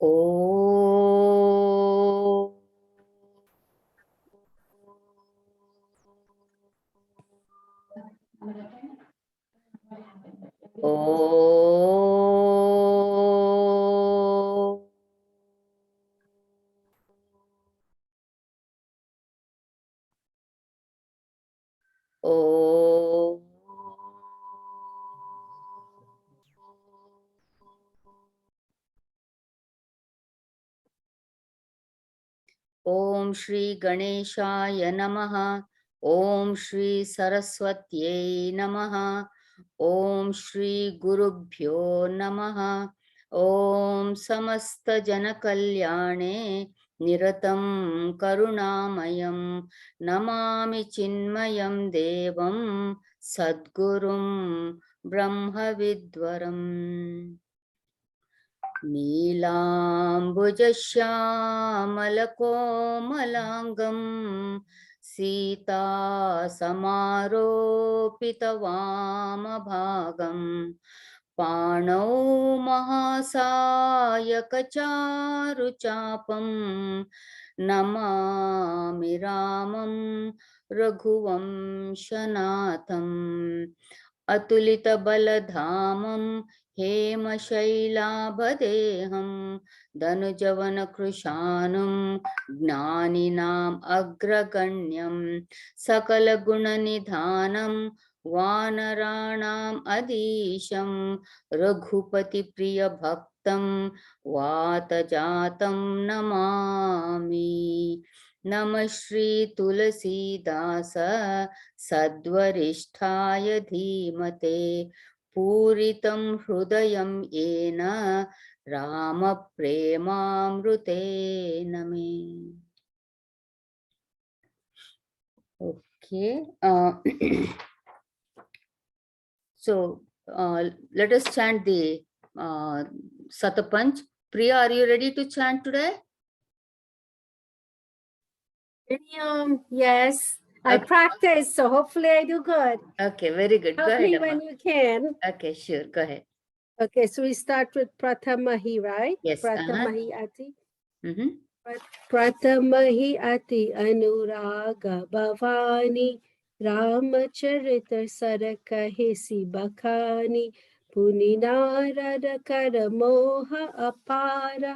Om. Om. Om. Om Shri Ganeshaya Namaha. Om Shri Saraswatyai Namaha. Om Shri Gurubhyo Namaha. Om Samasta Janakalyane Niratam Karunamayam Namami Chinmayam Devam Sadgurum Brahmavidwaram. नीलाम्बुजश्यामलकोमलाङ्गं सीतासमारोपितवामभागं पाणौ महासायकचारुचापं Namami रामं रघुवंशनाथम् अतुलितबलधामं हेमशैलाभदेहं धनुजवनकृशानं ज्ञानिनाम् अग्रगण्यं सकलगुणनिधानं वानराणाम् अधीशं रघुपतिप्रियभक्तं वातजातं नमामि। नमः श्री तुलसीदास सद्वरिष्ठाय धीमते पूरितं हृदयं येन रामप्रेमामृतेन मे। Okay. So let us chant the Satpanch. Priya, are you ready to chant today? Yes, I practice, so hopefully I do good. Okay, very good. Help me when you can. Okay, sure. Go ahead. Okay, so we start with Pratamahi, right? Yes. Pratamahi Ati. Mm-hmm. Pratamahi Ati Anuraga Bhavani Ramacharita Sarakahisi Bakhani Puninarada Karamoha Apara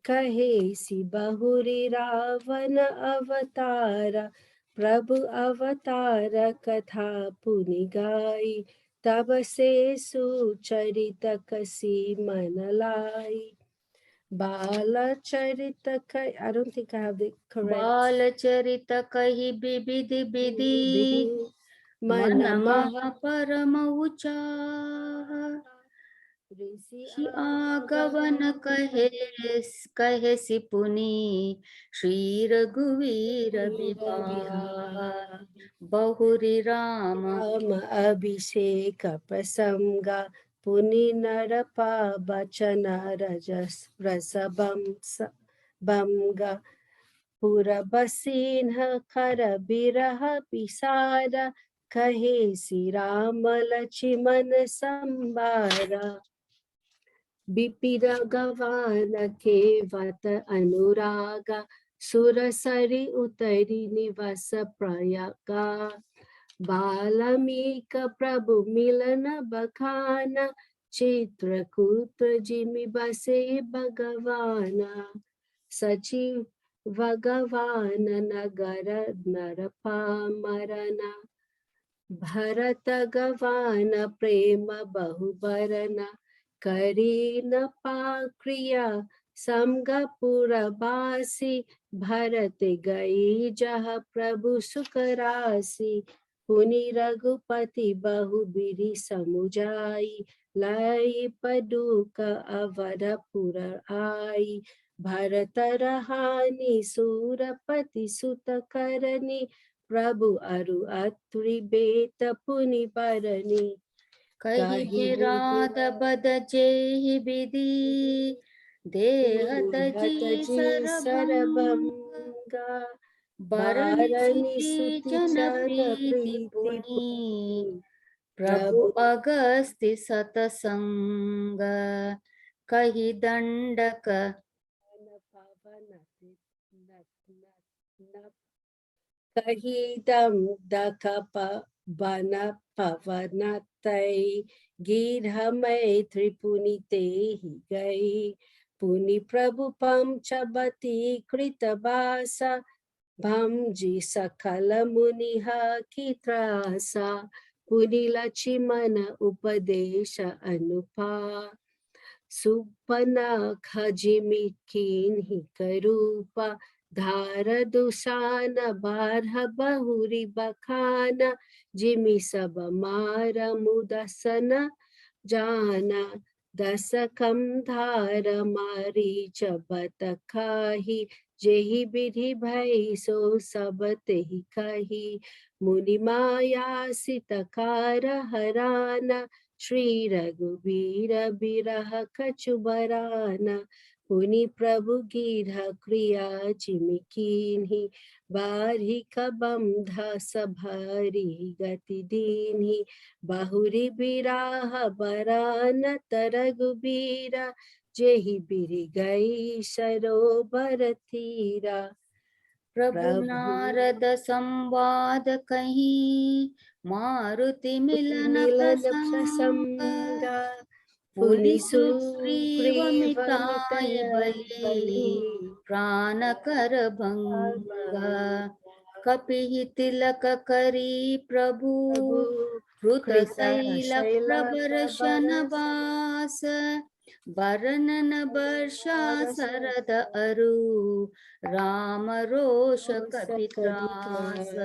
Kahesi Bahuri Ravana Avatara Prabhu Avatara Katha Punigai Tabase Sucharita Kasi Manalai Balacharita Kai. I don't think I have the correct. Balacharita Kahi Bibidi Bidi Manamaha Paramaucha Shri Agavana Kahesi Puni Shri Raghuveera Vivaha Bahuri Rama Abhisheka Prasanga Puni Narapa Bachana Rajas Rasabam Bamga Purabasinha Kara Biraha Pisara Kahesi Rama Lachimana Sambara Bipira Gavana Kevata Anuraga Surasari Utari Nivasa Prayaga Balamika Prabhu Milana Bakhana Chitrakutra Jimi Base Bhagavana Sachiv Bhagavana Nagara Narapamarana Bharata Gavana Prema Bahubarana Karina Pakriya Samgapura Basi Bharate Gai Jaha Prabhu Sukarasi Puni Raghupati Bahubiri Samujai Lai Paduka Avadapura Ai Bharatarahani Surapati Sutakarani Prabhu Aru Atri Beta Puni Parani Kahi Birada Badajehi Bidi Dehataji Sarabanga Bharani Suti Jana Priti Puni Prabhu Agasti Satasanga Kahi Dandaka Kahidam dakapa bana pavanatai girhamai tripunite hi gai puni prabhupam chabati kritabasa bhamji sakala muniha kitrasa puni lachimana upadesha anupa Supana khajimikin hi karupa dhara dusana barha bahuri bakhana jimi sabamara mudasana jana dasakam dhara mari chabatakahi jehi bidhi bhai so sabate hi kahi muni maya sitakara harana Shri Raghubira Biraha Kachubarana Puni Prabhu Girha Kriya Chimikinhi Barhi Kabamdha Sabhari Gati Dinhi Bahuri Biraha Barana Taragubira Jehi Biri Gai Sharo Bharatira प्रभु नारद संवाद कहीं मारुति मिलन प्रसंग पुनि सुग्रीव मिताय बलि प्राण कर भंगा कपि तिलक करी प्रभु कृत शैल प्रबर्शन वास बरनन वर्षा शरद अरु राम रोष कपित्रास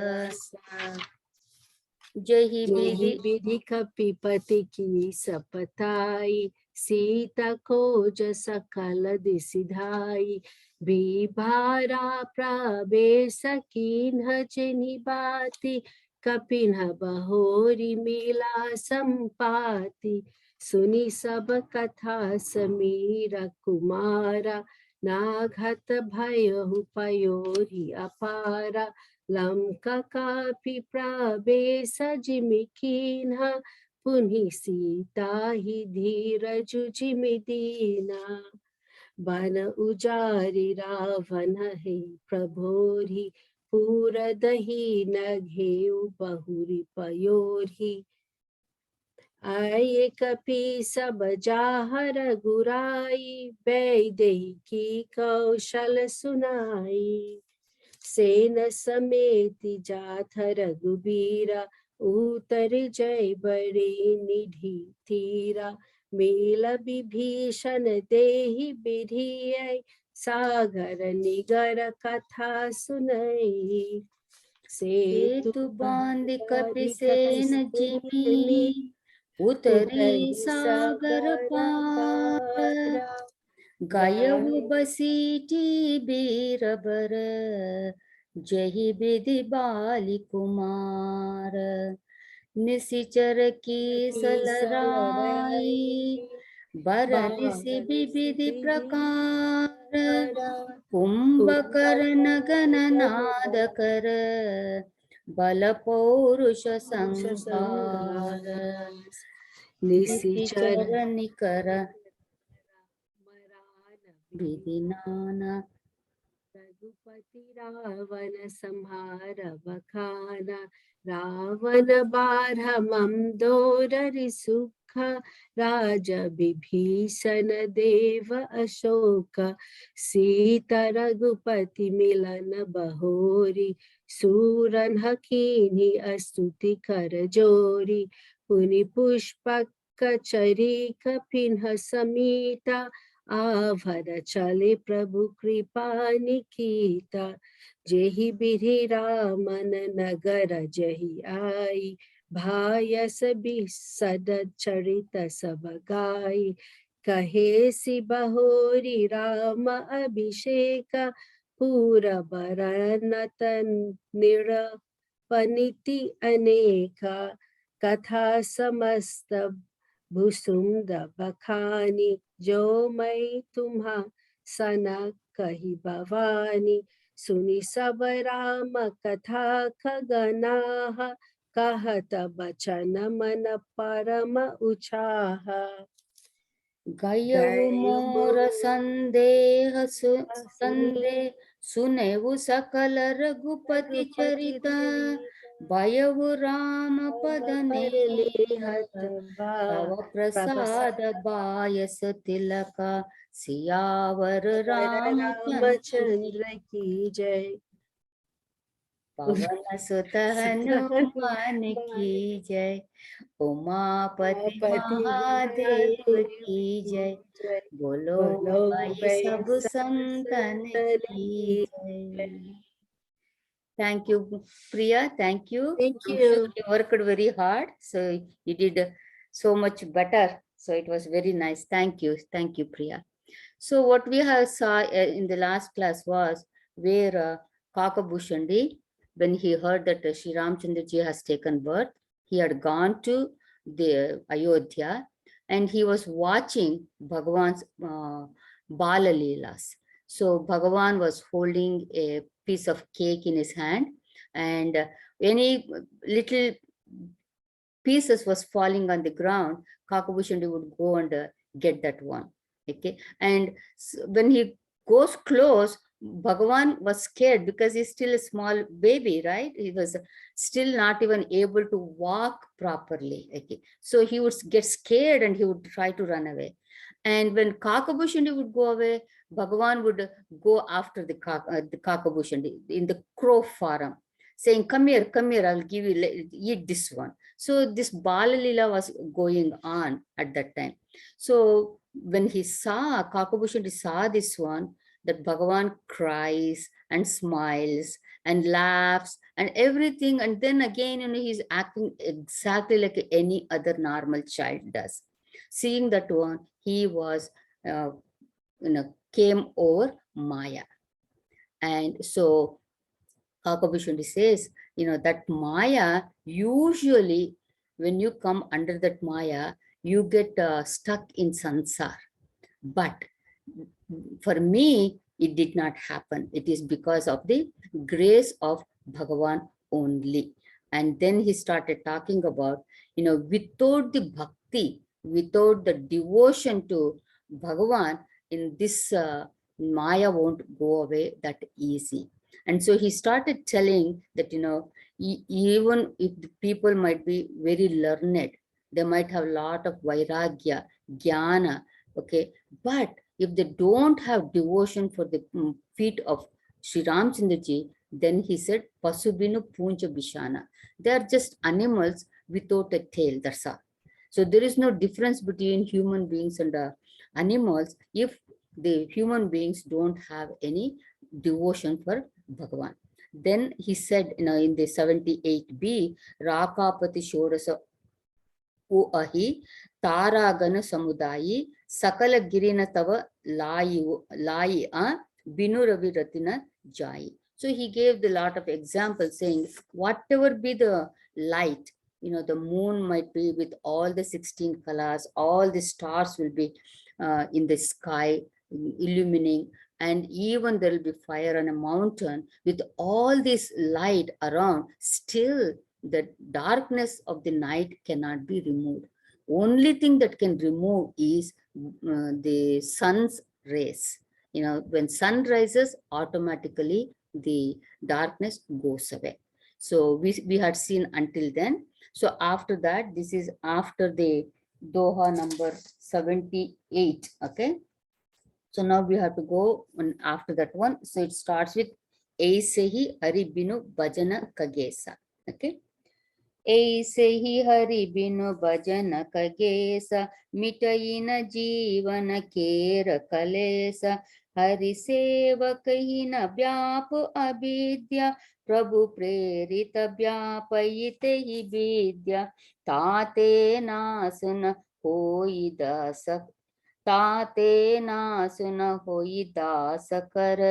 जहि विधि विधि कपिपति की सपताई सीता खोज सकल दिसिधाई बिभारा प्रवेश कीन्ह जिनि बाती कपिन्ह बहोरी मिला संपाति सुनि सब कथा समीरा कुमारा नाघत भयहु पयोरी अपारा लंका कापि प्रवेश जिमिकीन्हा पुनि सीता ही धीरजु जिमि दीना बन उजारि रावण है प्रभोरी पूरदही न घेउ बहुरी पयोरी आये कपि सब जाहर गुराई बैदेही की कौशल सुनाई सेन समेति जाथ रघुबीरा उतर जय बड़े निधि तीरा मेल विभीषण देहि विधि सागर निगर कथा सुनई सेतु बांध कपिसेन जिमि उतरी सागर पार गयहु बसीठी बीरबर जहि विधि बाली कुमार निशिचर की सलराई बरनिसि विविधि प्रकार कुंभकर्ण गणनाद कर बल पौरुष संहार निशिचर निकर विधि नाना रघुपति रावण संहार बखाना रावण बारहमम दोररि सुख राज विभीषण देव अशोक सीता रघुपति मिलन बहोरी सूरन हकीनी अस्तुति कर जोरी पुनि पुष्पक चरी कपिन्ह समीता आभर चले प्रभु कृपा निकीता जेहि बिधि रामन नगर जहि आई भायस बिसद चरित सब गाई कहे सि बहोरी राम अभिषेक पूर बरनतन निरपनिति अनेका कथा समस्त भुसुंद बखानी जो मैं तुम्हा सना कही भवानी सुनि सब राम कथा खगनाह कहत बचन मन परम उछाह गयउ मोर संदेह संदेह सुनेवु सकल रघुपति चरिता भयउ राम पद नेहत तव प्रसाद बायस तिलक सियावर रामचंद्र की जय। पवन सुत हनुमान की जय। उमापति महादेव की जय। बोलो भाई सब संतन की जय। Thank you, Priya. Thank you. Thank I'm sure you. you worked very hard, so you did so much better. So it was very nice. Thank you. Thank you, Priya. So what we have saw in the last class was where Kakabhushandi, when he heard that Sri Ramchandra ji has taken birth, he had gone to the Ayodhya and he was watching Bhagavan's Bala Leelas. So Bhagavan was holding a piece of cake in his hand, and any little pieces was falling on the ground, Kakabhushandi would go and get that one. Okay, and when he goes close, Bhagavan was scared because he's still a small baby, right? He was still not even able to walk properly. Okay, so he would get scared and he would try to run away. And when Kakabhushandi would go away, Bhagavan would go after the Kakabhushandi in the crow form, saying, come here, I'll give you, eat this one. So this Bala Leela was going on at that time. So when he saw, Kakabhushandi saw this one, that Bhagavan cries and smiles and laughs and everything. And then again, he's acting exactly like any other normal child does. Seeing that one, he was, came over Maya. And so Kakabhushandi says, that Maya, usually when you come under that Maya, you get stuck in sansar. But for me, it did not happen. It is because of the grace of Bhagavan only. And then he started talking about, without the bhakti, without the devotion to Bhagavan, in this Maya won't go away that easy. And so he started telling that, even if the people might be very learned, they might have a lot of vairagya, jnana, okay, but if they don't have devotion for the feet of Sri Ramchandra ji, then he said, Pasubinu Punja Bishana. They are just animals without a tail, that's all. So there is no difference between human beings and animals if the human beings don't have any devotion for Bhagavan. Then he said, in the 78b, Rakapati Shodasa Ahi, Taragana Samudayi, Sakala Girina Tava Lai Binu Ravi Ratina Jai. So he gave the lot of examples saying, whatever be the light, the moon might be with all the 16 colors, all the stars will be in the sky, illuminating, and even there will be fire on a mountain with all this light around, still the darkness of the night cannot be removed. Only thing that can remove is the sun's rays. When sun rises, automatically the darkness goes away. So we had seen until then. So after that, this is after the Doha number 78. Okay. So now we have to go on after that one. So it starts with Eisehi Aribinu Bhajana Kagesa. Okay. ऐसे ही हरि बिनु भजन कगेस मिटई न जीवन केर कलेस हरि सेवक ही न व्याप अविद्या प्रभु प्रेरित व्यापयित ही विद्या ताते नासुन होई दास ताते नासुन होई दास कर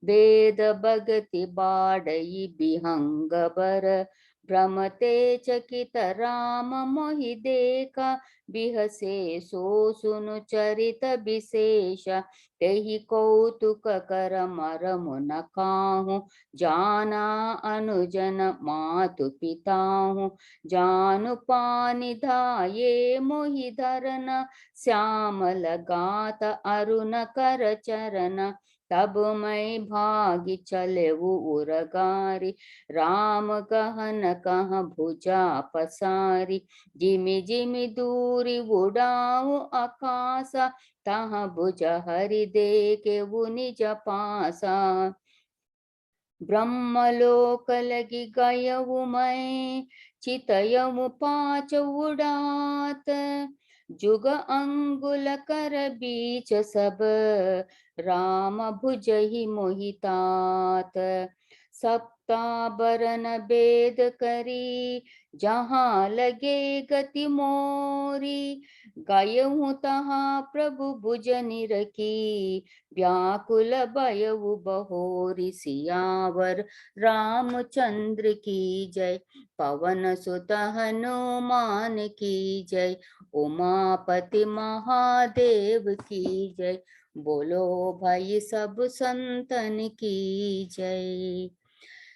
वेद भगति बाडई बिहंग बर भ्रमते चकित राम मोहि देखा, बिहसे सो सुनु चरित विशेष, तेहि कौतुक कर मरमु न काहू, जाना अनुजन मातु पिताहू, जानु पानि धाये मोहि धरन, श्यामल गात अरुण कर चरन, तब मैं भागी चले वो उरगारी, राम कहन कह भुजा पसारी, जिमि जिमि दूरी उड़ाऊ आकाशा, तहाँ भुज हरि देखे वो निज पासा, ब्रह्मलोक लगी गयऊ मैं, चितयऊ पाँच उड़ात, जुग अंगुल कर बीच सब, राम भुजहि मोहितात, सप्ताबरन भेद करी, जहाँ लगे गति मोरी, गयऊ तहाँ प्रभु भुज निरखी, व्याकुल भयउ बहोरी, सियावर रामचंद्र की जय, पवन सुत हनुमान की जय, उमापति महादेव की जय, बोलो भाई सब संतन की जय.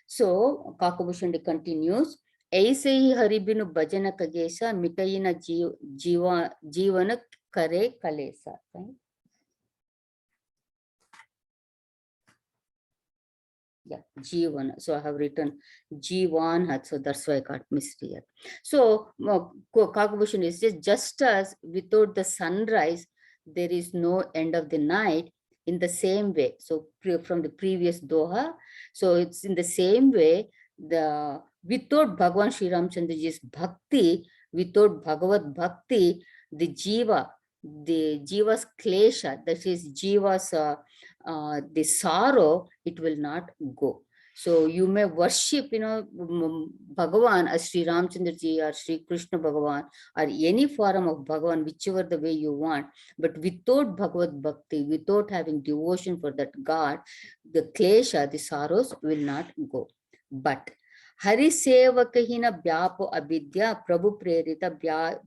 So Kakabushundi continues, ऐसे ही हरि बिनु भजन कगेसा, मिटई न जीवन करे कलेसा. Yeah, Jeevan. So I have written Jeevan, so that's why I got missed here. So Kakabushan is just as without the sunrise, there is no end of the night, in the same way. So from the previous Doha, so it's in the same way, the without Bhagavan Sriramchandraji's bhakti, without Bhagavad bhakti, the Jiva's klesha, that is Jiva's the sorrow, it will not go. So you may worship, Bhagavan as Sri Ramchandra ji or Sri Krishna Bhagavan or any form of Bhagavan, whichever the way you want, but without Bhagavad Bhakti, without having devotion for that God, the klesha, the sorrows will not go. But Hari Sevakahina Bhyapo Abhidya Prabhu Prerita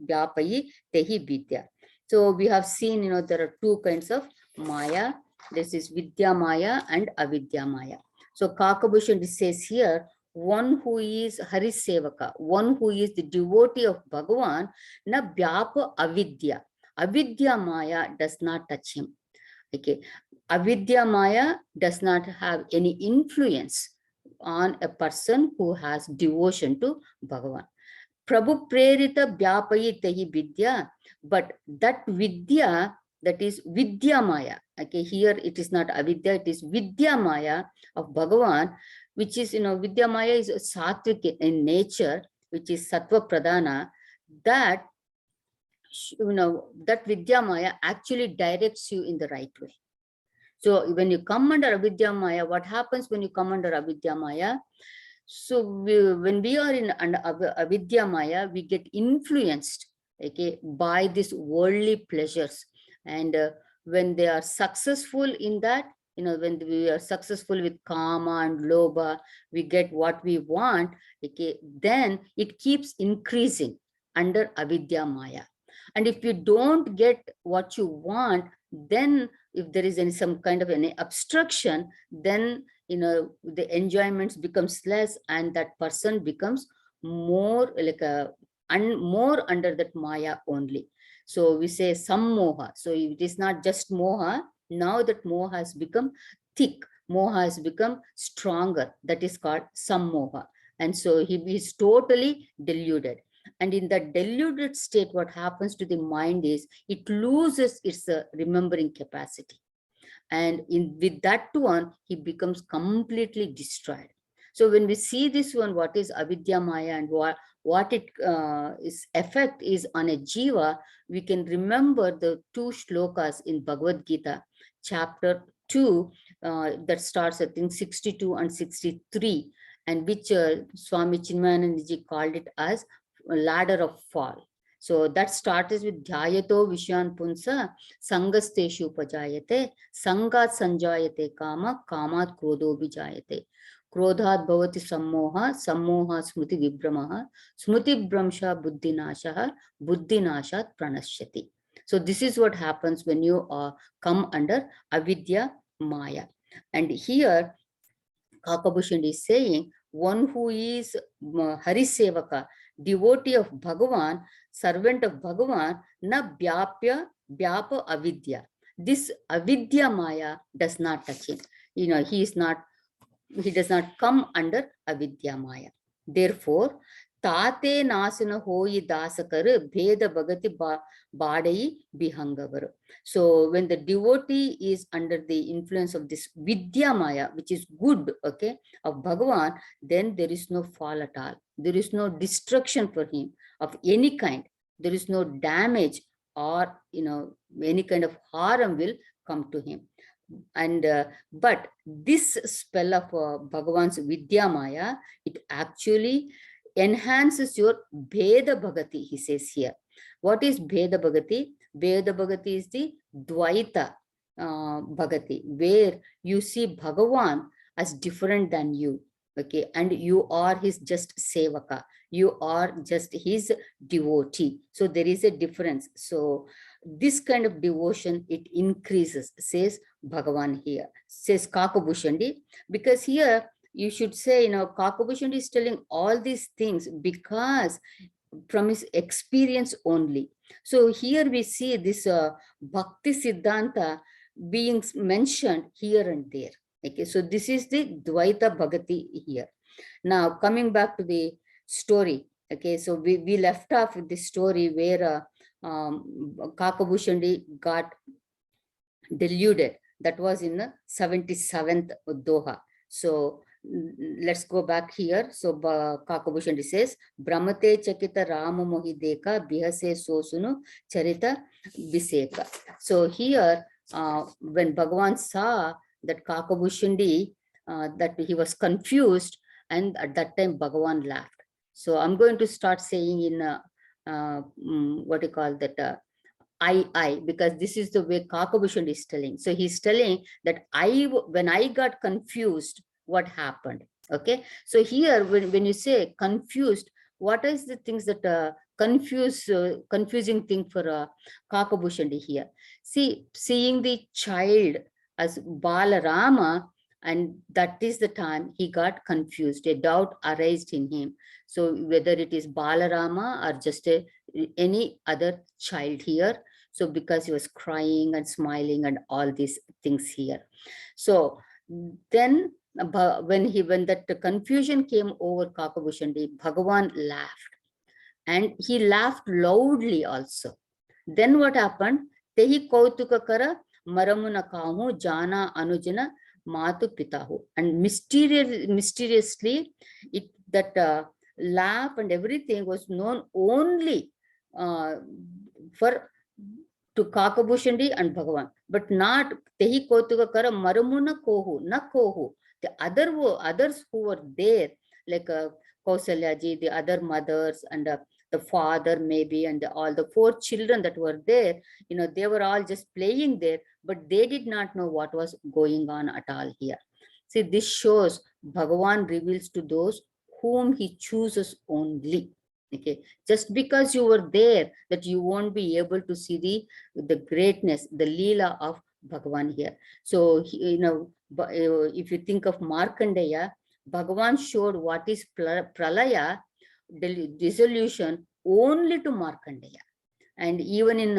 Bhyapayi Tehi Vidya. So we have seen, there are two kinds of Maya. This is Vidya Maya and Avidya Maya. So Kakabushan says here, one who is Hari Sevaka, one who is the devotee of Bhagavan, na Bhyapa Avidya. Avidya Maya does not touch him. Okay. Avidya Maya does not have any influence on a person who has devotion to Bhagavan. Prabhu Prerita Bhyapayi Tehi Vidya, but that Vidya, that is Vidya Maya. Okay, here it is not Avidya, it is Vidya Maya of Bhagavan, which is, Vidya Maya is sattvic in nature, which is Sattva Pradhana, that, that Vidya Maya actually directs you in the right way. So when you come under Avidya Maya, what happens when you come under Avidya Maya? So when we are in Avidya Maya, we get influenced, okay, by these worldly pleasures. And when they are successful in that, when we are successful with Kama and Lobha, we get what we want, okay, then it keeps increasing under Avidya Maya. And if you don't get what you want, then if there is some kind of any obstruction, then the enjoyments becomes less, and that person becomes more like more under that Maya only. So we say sammoha. So it is not just moha. Now that moha has become thick, moha has become stronger. That is called sammoha. And so he is totally deluded. And in that deluded state, what happens to the mind is it loses its remembering capacity. And with that one, he becomes completely destroyed. So when we see this one, what is Avidya Maya and what its effect is on a jiva, we can remember the two shlokas in Bhagavad Gita, chapter 2, that starts, I think, 62 and 63, and which Swami Chinmayanandaji called it as ladder of fall. So that starts with Dhyayato Vishyan Punsa Sangasteshu Pajayate Sangat Sanjayate Kama Kamat Krodho Bijayate. Krodhat bhavati sammoha, sammoha smriti vibramaha, smriti bramsha buddhinashaha, buddhinashat pranashyati. So this is what happens when you come under avidya maya. And here Kakabhushan is saying, one who is Harisevaka, devotee of Bhagavan, servant of Bhagavan, na vyapa avidya. This avidya maya does not touch him. He does not come under avidya maya. Therefore, tate nasana hoyi dasakar bheda bhagati badai bihangavaru. So when the devotee is under the influence of this vidya maya, which is good, okay, of Bhagavan, then there is no fall at all. There is no destruction for him of any kind. There is no damage or any kind of harm will come to him. And but this spell of Bhagavan's Vidya Maya, it actually enhances your Bheda Bhagati, he says here. What is Bheda Bhagati? Bheda Bhagati is the Dvaita Bhagati, where you see Bhagavan as different than you, okay, and you are his just sevaka, you are just his devotee. So there is a difference. So this kind of devotion, it increases, says Bhagavan here, says Kakabhushandi, because here you should say, Kakabhushandi is telling all these things because from his experience only. So here we see this Bhakti Siddhanta being mentioned here and there. Okay, so this is the Dvaita Bhagati here. Now, coming back to the story. Okay, so we left off with the story where Kakabhushandi got deluded. That was in the 77th Doha. So let's go back here. So Kakabhushandi says, Brahmate Chakita Rama Mohideka Bihase Sosunu Charita Biseka. So here, when Bhagavan saw that Kakabhushandi, that he was confused, and at that time Bhagavan laughed. So I'm going to start saying in what you call that, I, because this is the way Kakabhushand is telling. So he's telling that when I got confused, what happened? Okay. So here, when you say confused, what is the things that confusing thing for Kakabhushandi here? See, seeing the child as Balarama, and that is the time he got confused. A doubt arose in him. So whether it is Balarama or just any other child here. So because he was crying and smiling and all these things here. So then when that confusion came over Kakabhushandi, Bhagavan laughed, and he laughed loudly also. Then what happened? Tehi kautukakara maramuna kahu jana anujana matu pitahu. And mysteriously, that laugh and everything was known only for to Kakabhushandi and Bhagavan, but not Tehi kautukakara maramuna kohu, na kohu. The others who were there, like Kausalyaji, the other mothers, and the father maybe, and all the 4 children that were there, they were all just playing there, but they did not know what was going on at all here. See, this shows Bhagavan reveals to those whom he chooses only. Okay, just because you were there, that you won't be able to see the greatness, the Leela of Bhagavan here. So, if you think of Markandeya, Bhagavan showed what is pralaya, dissolution, only to Markandeya. And even in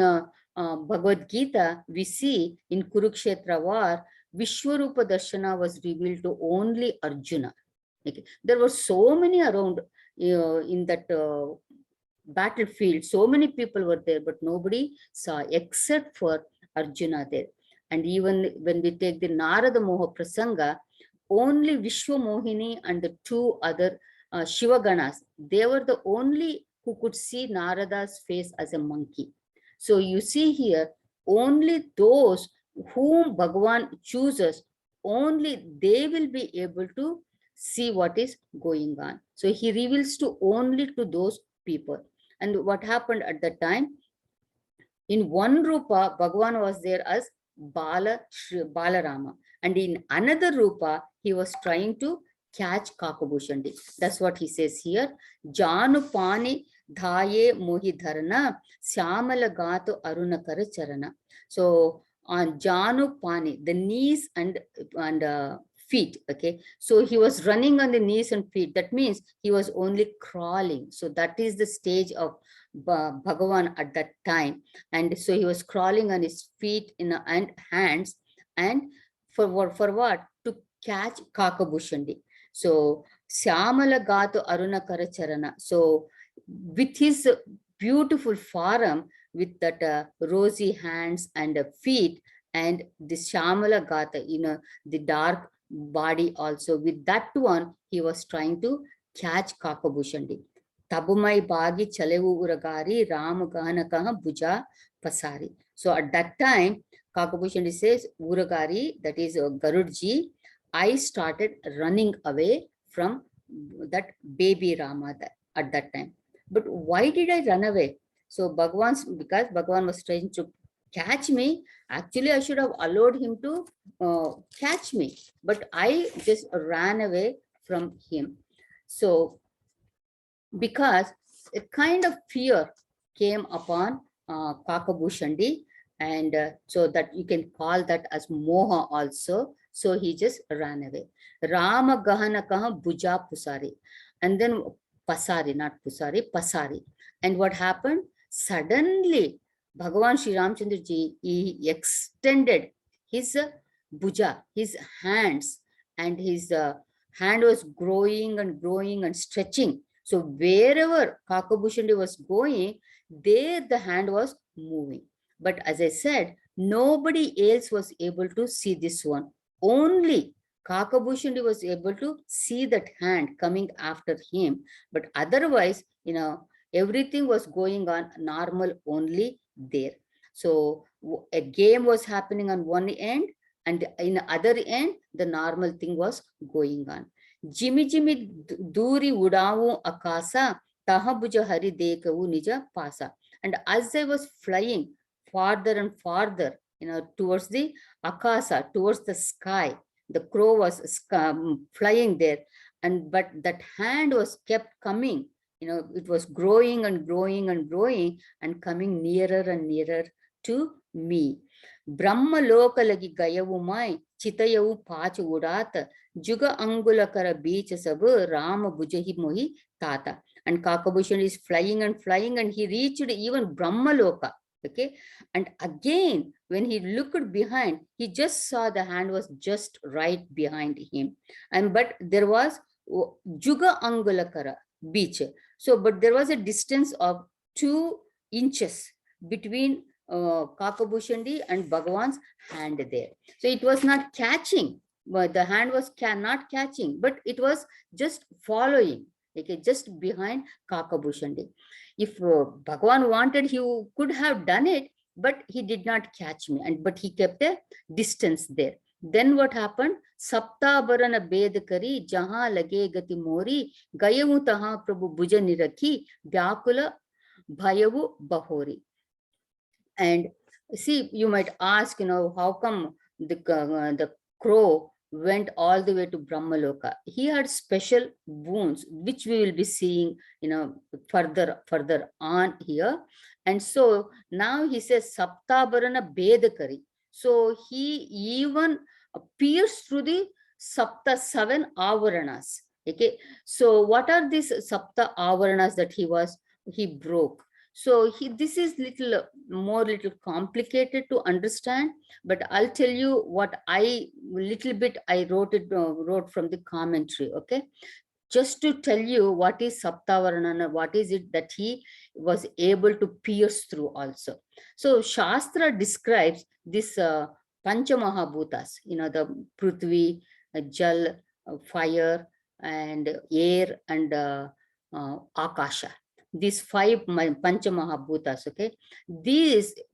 Bhagavad Gita, we see in Kurukshetra war, Vishwarupa Darshana was revealed to only Arjuna. Okay. There were so many around in that battlefield, so many people were there, but nobody saw except for Arjuna there. And even when we take the Narada Moha Prasanga, only Vishwa Mohini and the 2 other Shiva Ganas, they were the only who could see Narada's face as a monkey. So you see here, only those whom Bhagavan chooses, only they will be able to see what is going on. So he reveals only to those people. And what happened at that time? In one Rupa, Bhagavan was there as Balarama. And in another Rupa, he was trying to catch Kakabhushandi. That's what he says here. Janu pani dhaye mohi dharana syamala gato arunakara charana. So on Janu pani, the knees and feet. Okay, so he was running on the knees and feet. That means he was only crawling. So that is the stage of Bhagavan at that time. And so he was crawling on his feet and hands. And for what? To catch Kakabhushandi. So Syamala Gato Aruna Karacharana. So with his beautiful form, with that rosy hands and feet, and the Shamala Gata, the dark body also, with that one, he was trying to catch Kakabhushandi. Tabumai Bagi Chalevu Uragari Ram Gahanakaha Bhuja Pasari. So at that time, Kakabhushandi says, Uragari, that is Garudji, I started running away from that baby Rama at that time. But why did I run away? So because Bhagavan was trying to catch me, actually I should have allowed him to catch me, but I just ran away from him. So because a kind of fear came upon Kakabhushandi, and so that you can call that as moha also. So he just ran away. Rama Gahana Kaha Bhuja Pusari. And then Pasari, not Pusari, Pasari. And what happened? Suddenly, Bhagavan Sriramchandra ji, he extended his bhuja, his hands, and his hand was growing and growing and stretching. So wherever Kakabhushandi was going, there the hand was moving. But as I said, nobody else was able to see this one. Only Kakabhushandi was able to see that hand coming after him. But otherwise, everything was going on normal only there. So a game was happening on one end, and in the other end, the normal thing was going on. Jimmy Jimmy Duri Udavu Akasa, Tahabuja Hari Dekavu Nija Pasa. And as I was flying farther and farther, towards the Akasa, towards the sky, the crow was flying there. But that hand was kept coming, it was growing and growing and growing and coming nearer and nearer to me. Brahma lokalagi gayavumai, chitayavu pachu udata, Juga Angulakara beach sabu Rama Bujahi Mohi Tata. And Kakabhushan is flying and flying, and he reached even Brahmaloka. Okay. And again, when he looked behind, he just saw the hand was just right behind him. But there was Juga Angulakara beach. So, but there was a distance of 2 inches between Kakabhushandi and Bhagavan's hand there. So it was not catching. But the hand was not catching, but it was just following, okay, just behind Kakabhushandi. If Bhagavan wanted, he could have done it, but he did not catch me, but he kept a distance there. Then what happened? Sapta barana bedakari jaha lage gati mori gayavu taha prabhu bhuja nirakhi vyakula bhayavu bahori. And see, you might ask, how come the crow went all the way to Brahmaloka? He had special wounds, which we will be seeing, further on here. And so now he says Saptabarana Bedakari. So he even pierced through the Sapta 7 Avaranas. Okay. So what are these Sapta Avaranas that he broke? So this is little complicated to understand, but I'll tell you what I wrote from the commentary. Okay, just to tell you what is Saptavarana, what is it that he was able to pierce through also. So Shastra describes this Panchamahabhutas, the Prithvi, Jal, fire, and air, and Akasha. These 5 Panchamahabhutas, okay?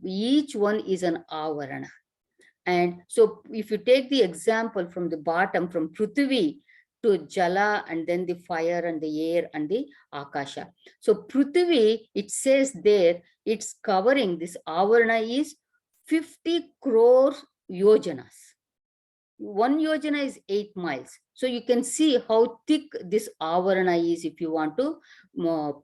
Each one is an Avarana. And so if you take the example from the bottom, from Prithvi to Jala, and then the fire and the air and the Akasha. So Prithvi, it says there, it's covering, this Avarana is 50 crore yojanas. 1 yojana is 8 miles. So you can see how thick this avarana is if you want to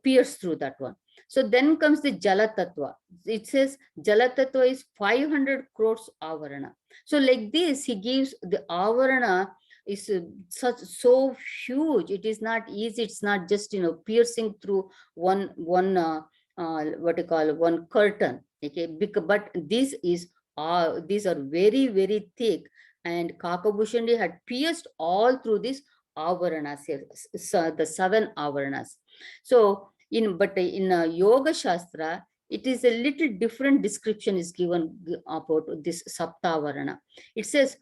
pierce through that one. So then comes the Jala Tattva. It says Jala Tattva is 500 crores avarana. So like this, he gives the avarana is such so huge. It is not easy. It's not just piercing through one what you call one curtain. Okay, but this is these are very very thick, and Kakabhushandi had pierced all through these avaranas here, the 7 avaranas. So in Yoga Shastra, it is a little different description is given about this Saptavarana. It says,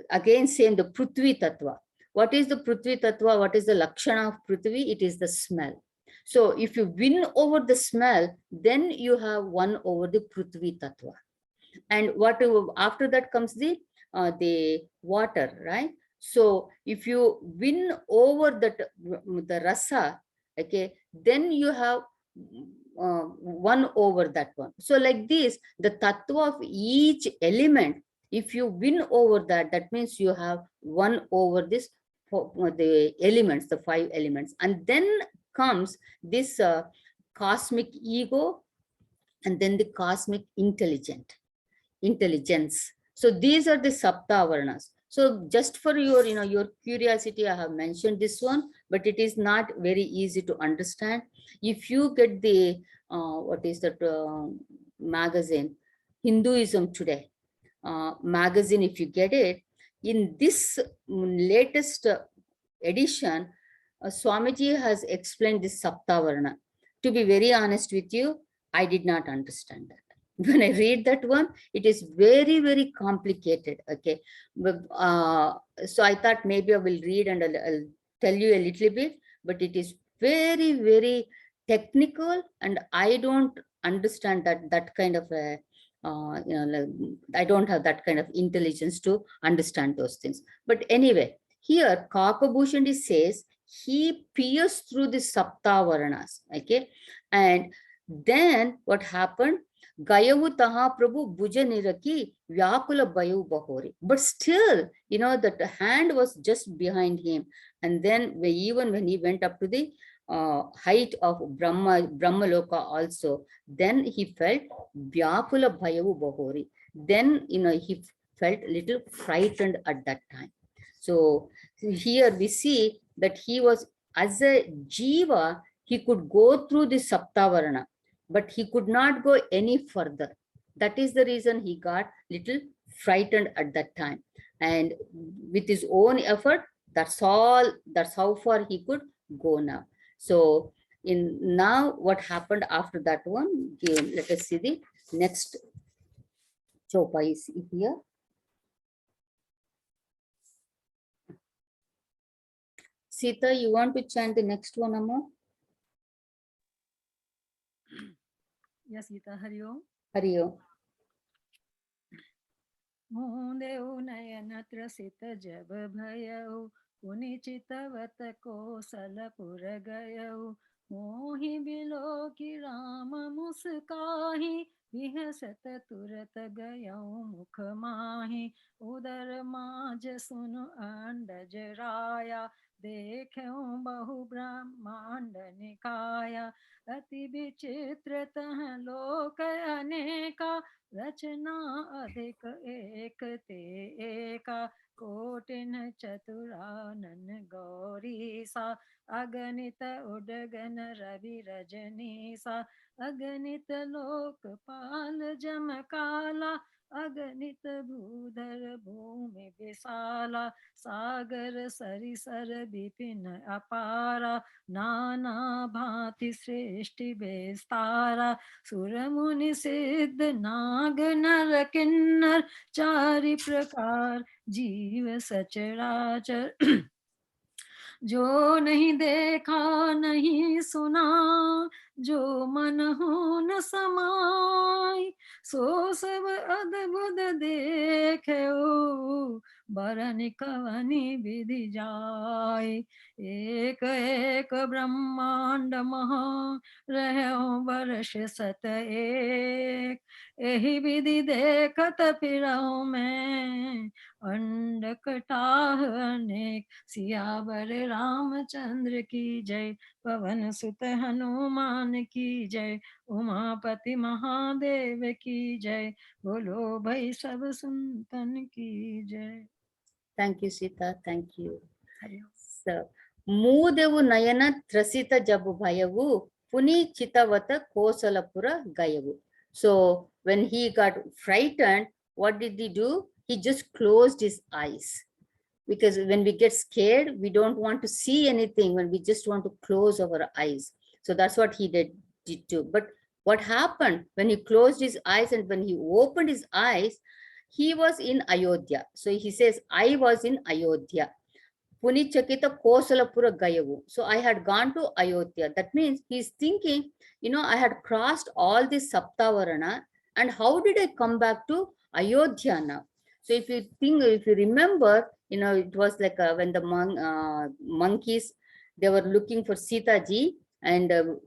again same, the Prithvi Tattva. What is the Prithvi Tattva? What is the Lakshana of Prithvi? It is the smell. So if you win over the smell, then you have won over the Prithvi Tattva. And after that comes the water, right? So if you win over that the rasa, okay, then you have won over that one. So like this, the tattva of each element, if you win over that, that means you have won over this the elements, the 5 elements. And then comes this cosmic ego, and then the cosmic intelligence. So these are the saptavaranas. So just for your curiosity, I have mentioned this one, but it is not very easy to understand. If you get the what is that magazine, Hinduism Today magazine, if you get it, in this latest edition, Swamiji has explained this saptavarana. To be very honest with you, I did not understand that. When I read that one, it is very, very complicated. Okay. So I thought maybe I will read and I'll tell you a little bit, but it is very, very technical, and I don't understand that kind of a, like, I don't have that kind of intelligence to understand those things. But anyway, here Kakabhushandi says he pierced through the saptavaranas. Okay. And then what happened? Gayavu taha Prabhu bhuja niraki vyakula bayu bahori. But still, that hand was just behind him. And then even when he went up to the height of Brahma Loka also, then he felt vyakula bayu bahori. Then, he felt a little frightened at that time. So here we see that he was, as a jiva, he could go through the saptavarana, but he could not go any further. That is the reason he got little frightened at that time. And with his own effort, that's how far he could go now. So now what happened after that one, let us see the next chopa is here. Sita, you want to chant the next one, Amma? Yes, Sita, Hari Om. Hari Om. मूंदेउ नयन त्रसित जब भयउ पुनि चितवत कोसलपुर गयउ मोहि below की राम मुस्काहि विहसत तुरत गयउ मुख माहि उदर माज सुनु अंडज राया देखऊं बहु ब्रह्मांड निकाया अति विचित्र तह लोक अनेका रचना अधिक एक ते एका कोटिन चतुरानन गौरी सा अगणित उडगन रवि रजनी सा अगणित लोकपाल जम काला अगणित भूधर भूमि विशाला सागर सरिसर विपिन अपारा नाना भांति सृष्टि विस्तारा सुर मुनि सिद्ध नाग नर किन्नर चारि प्रकार जीव सचराचर जो नहीं देखा नहीं सुना जो मन हो न समाई सो सब अद्भुत देखे बरनि कवनि विधि जाय। एक एक ब्रह्मांड महा रहो वर्ष सत एक। एहि विधि देखत फिरहु मैं अंड कटाह अनेक। सियावर रामचंद्र की जय, पवन सुत हनुमान की जय, उमापति महादेव की जय, बोलो भाई सब संतन की जय। Thank you, Sita. Thank you. Hari Om. So, Moodevu Nayana Trasita Jabu Bhayavu Puni Chitavata Kosalapura Gayavu. So when he got frightened, what did he do? He just closed his eyes. Because when we get scared, we don't want to see anything, when we just want to close our eyes. So that's what he did too. But what happened when he closed his eyes and when he opened his eyes, he was in Ayodhya. So he says, I was in Ayodhya. Punichakita Kosalapura Gayavu. So I had gone to Ayodhya. That means he's thinking, I had crossed all this Saptavarana, and how did I come back to Ayodhya now? So if you think, if you remember, it was like when the monkeys, they were looking for Sita ji, and the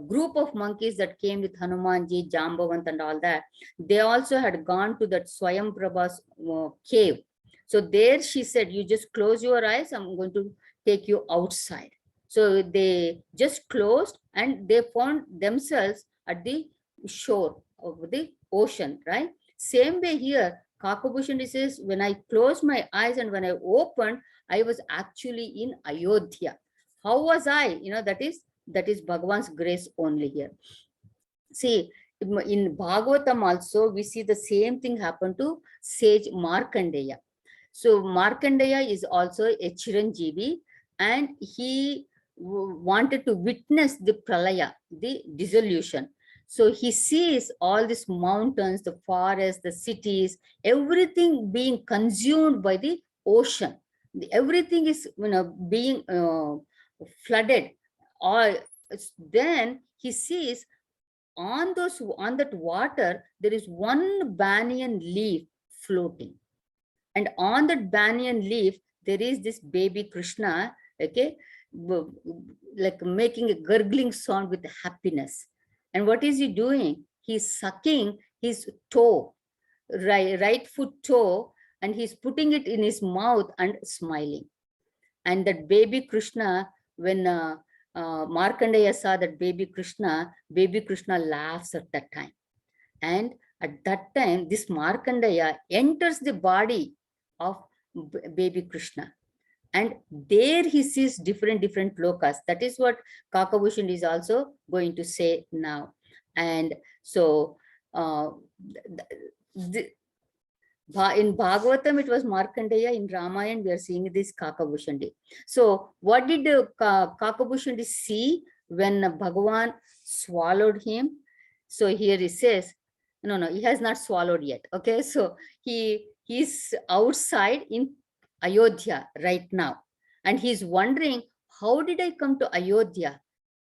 group of monkeys that came with Hanumanji, Jambavant and all that, they also had gone to that Swayam Prabha's cave. So there she said, you just close your eyes, I'm going to take you outside. So they just closed and they found themselves at the shore of the ocean, right? Same way here, Kakabhushan says, when I closed my eyes and when I opened, I was actually in Ayodhya. How was I? That is Bhagavan's grace only here. See, in Bhagavatam also, we see the same thing happen to sage Markandeya. So Markandeya is also a Chiranjeevi, and he wanted to witness the pralaya, the dissolution. So he sees all these mountains, the forests, the cities, everything being consumed by the ocean. Everything is being flooded. Or then he sees on that water there is one banyan leaf floating, and on that banyan leaf there is this baby Krishna, okay, like making a gurgling sound with happiness. And what is he doing? He's sucking his toe, right foot toe, and he's putting it in his mouth and smiling. And that baby Krishna, when Markandeya saw that baby Krishna laughs at that time. And at that time, this Markandeya enters the body of baby Krishna. And there he sees different lokas. That is what Kakabhushan is also going to say now. And so in Bhagavatam, it was Markandeya. In Ramayana, we are seeing this Kakabhushandi. So what did Kakabhushandi see when Bhagavan swallowed him? So here he says, no, he has not swallowed yet. Okay, so he's outside in Ayodhya right now. And he's wondering, how did I come to Ayodhya?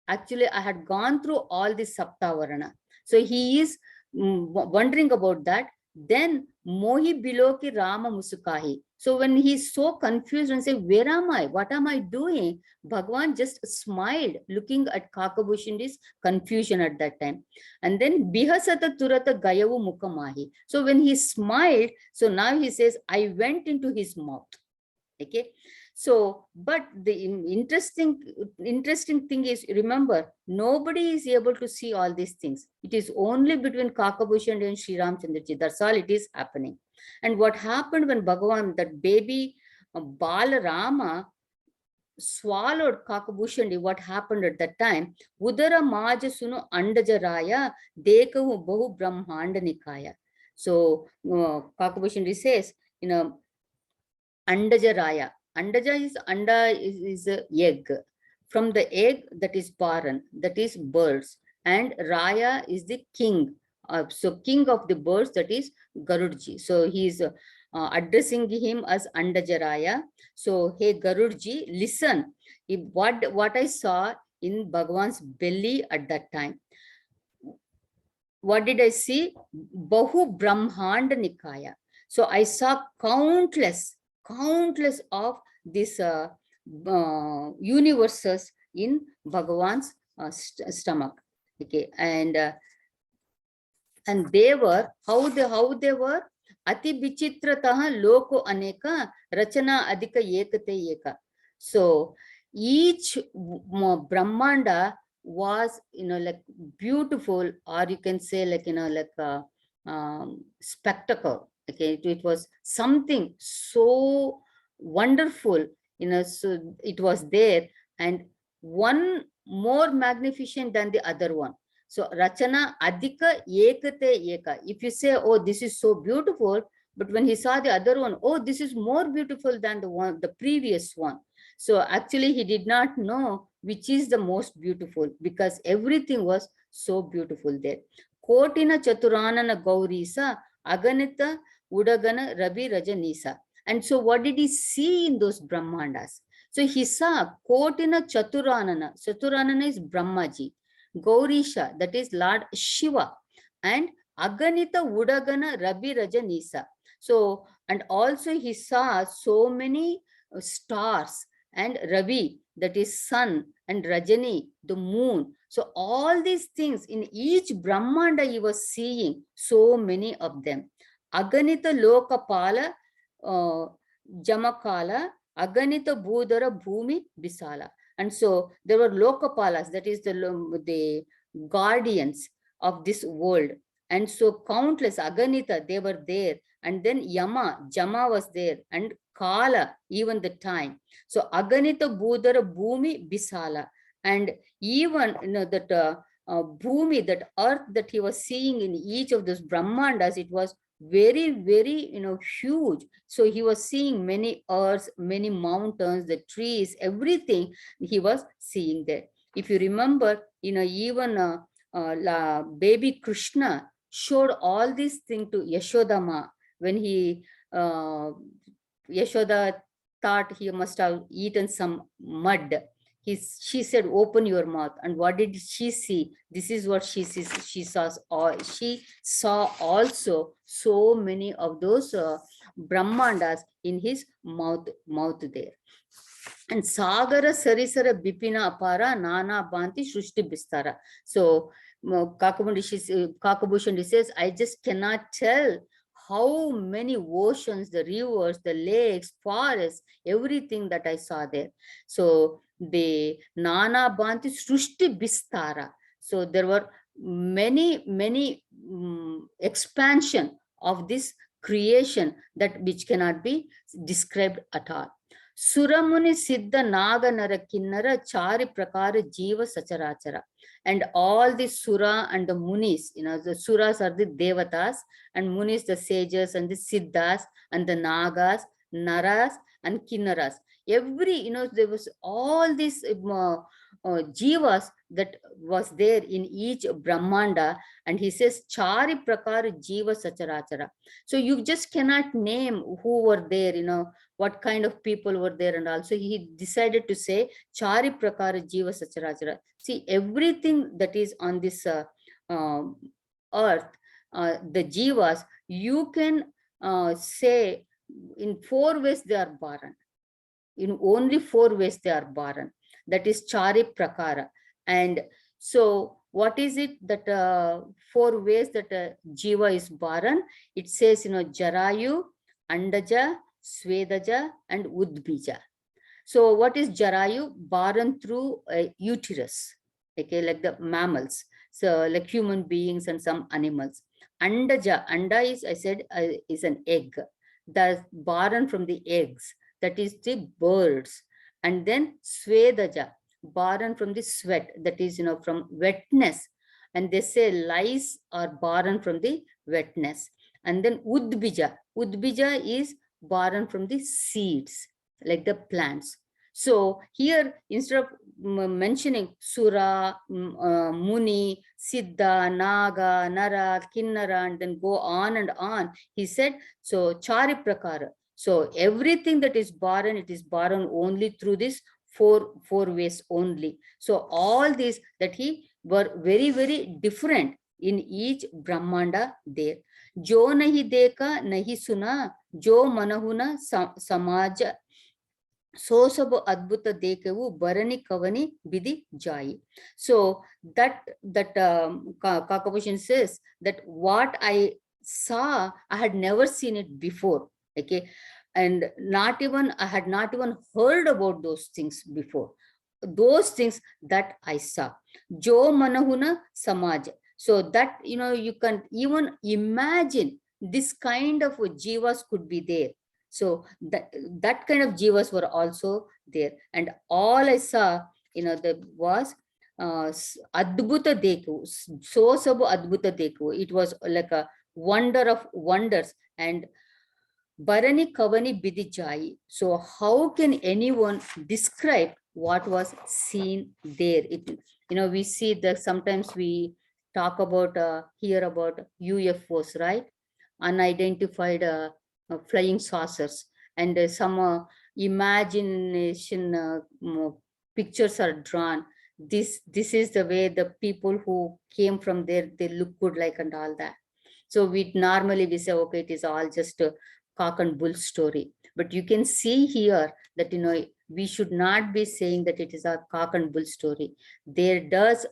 Actually, I had gone through all this Saptavarana. So he is wondering about that. Then Mohi Biloki Rama Musukahi. So when he's so confused and say, where am I? What am I doing? Bhagwan just smiled, looking at Kakabhushandi's confusion at that time. And then Bihasata Turata Gayavu Mukamahi. So when he smiled, so now he says, I went into his mouth. Okay. So, but the interesting thing is, remember, nobody is able to see all these things. It is only between Kakabhushan and Sriramchandraji. That's all it is happening. And what happened when Bhagavan, that baby Balarama, swallowed Kakabhushandi, what happened at that time? Udara Majasunu Andajaraya Dekavu Bahu Brahmanda Nikaya. So Kakabhushandi says, Andajaraya. Andaja is is egg. From the egg, that is Paran, that is birds. And Raya is the king. So king of the birds, that is Garudji. So he is addressing him as Andajaraya. So hey Garudji, listen. What I saw in Bhagavan's belly at that time. What did I see? Bahu Brahmanda Nikaya. So I saw countless of these universes in Bhagavan's stomach. Okay, and they were how they were ati vichitrataha loko aneka rachana adhika ekate eka. So each brahmanda was like beautiful, or you can say like like a spectacle. Okay, it was something so wonderful, so it was there, and one more magnificent than the other one. So Rachana Adhika Ekate Eka. If you say, oh, this is so beautiful, but when he saw the other one, oh, this is more beautiful than the previous one. So actually he did not know which is the most beautiful, because everything was so beautiful there. Kotina Chaturanana Gaurisa Aganita Udagana Ravi Rajanisa. And so what did he see in those Brahmandas? So he saw Kotina Chaturanana. Chaturanana is Brahmaji. Gaurisha, that is Lord Shiva, and Aganita Udagana Rabi Rajanisa. So, and also he saw so many stars, and Ravi, that is sun, and Rajani, the moon. So all these things in each Brahmanda he was seeing so many of them. Aganita Lokapala Jamakala, Aganita Budara Bhumi Bisala. And so there were Lokapalas, that is the guardians of this world. And so countless Aganita, they were there. And then Yama, Jama was there, and Kala, even the time. So Aganita Budara Bhumi Bisala. And even that Bhumi, that earth that he was seeing in each of those Brahmandas, it was very, very huge. So he was seeing many earths, many mountains, the trees, everything he was seeing there. If you remember, even baby Krishna showed all these things to Yashodama when Yashoda thought he must have eaten some mud. She said, open your mouth. And what did she see? This is what she sees. She saw also so many of those Brahmandas in his mouth there. And Sagara Sarisara Bipina Apara Nana Banti Srushti Bistara. So Kakabhushan says, I just cannot tell how many oceans, the rivers, the lakes, forests, everything that I saw there. So the Nana Banti Srushti Bistara. So there were many expansion of this creation that which cannot be described at all. Suramuni Siddha Naga Nara Kinnara Chari Prakara Jiva Sacharachara. And all the Sura and the Munis, the Suras are the Devatas, and Munis the sages, and the Siddhas, and the Nagas, Naras, and Kinnaras. Every, there was all these Jivas that was there in each Brahmanda. And he says, Chari Prakara Jiva Sacharachara. So you just cannot name who were there, what kind of people were there. And also he decided to say Chari Prakara Jiva Sacharachara. See, everything that is on this earth, the Jivas, you can say in 4 ways they are Bharan. In only 4 ways they are Bharan. That is Chari Prakara. And so what is it that 4 ways that Jiva is Bharan? It says, Jarayu, Andaja, Svedaja, and Udbija. So what is Jarayu? Bharan through uterus, okay, like the mammals, so like human beings and some animals. Andaja, Anda is, I said, is an egg. The Bharan from the eggs, that is the birds. And then Svedaja, Bharan from the sweat, that is, from wetness. And they say lice are Bharan from the wetness. And then Udbija, Udbija is Bharan from the seeds, like the plants. So here, instead of mentioning Sura, Muni, Siddha, Naga, Nara, Kinnara, and then go on and on, he said, so Chari Prakara. So everything that is Bharan, it is Bharan only through this four ways only. So all these that he were very, very different in each Brahmanda there. Jo nahi deka nahi suna, jo manahuna samaj so sab adbhuta dekevu barani kavani bidi jai. So that Kakabhushan says that what I saw, I had never seen it before. Okay, and not even I had not even heard about those things before. Those things that I saw. Jo manahuna samaj. So that you can even imagine this kind of jivas could be there. So that kind of jivas were also there, and all I saw, there was adbhuta deku, so sabu adbhuta deku. It was like a wonder of wonders, and Barani Kavani Bidijai. So how can anyone describe what was seen there? We see that sometimes we talk about, hear about UFOs, right? Unidentified flying saucers, and some imagination pictures are drawn. This is the way the people who came from there, they look good like and all that. So we say, okay, it is all just a cock and bull story. But you can see here that, we should not be saying that it is a cock and bull story. There does,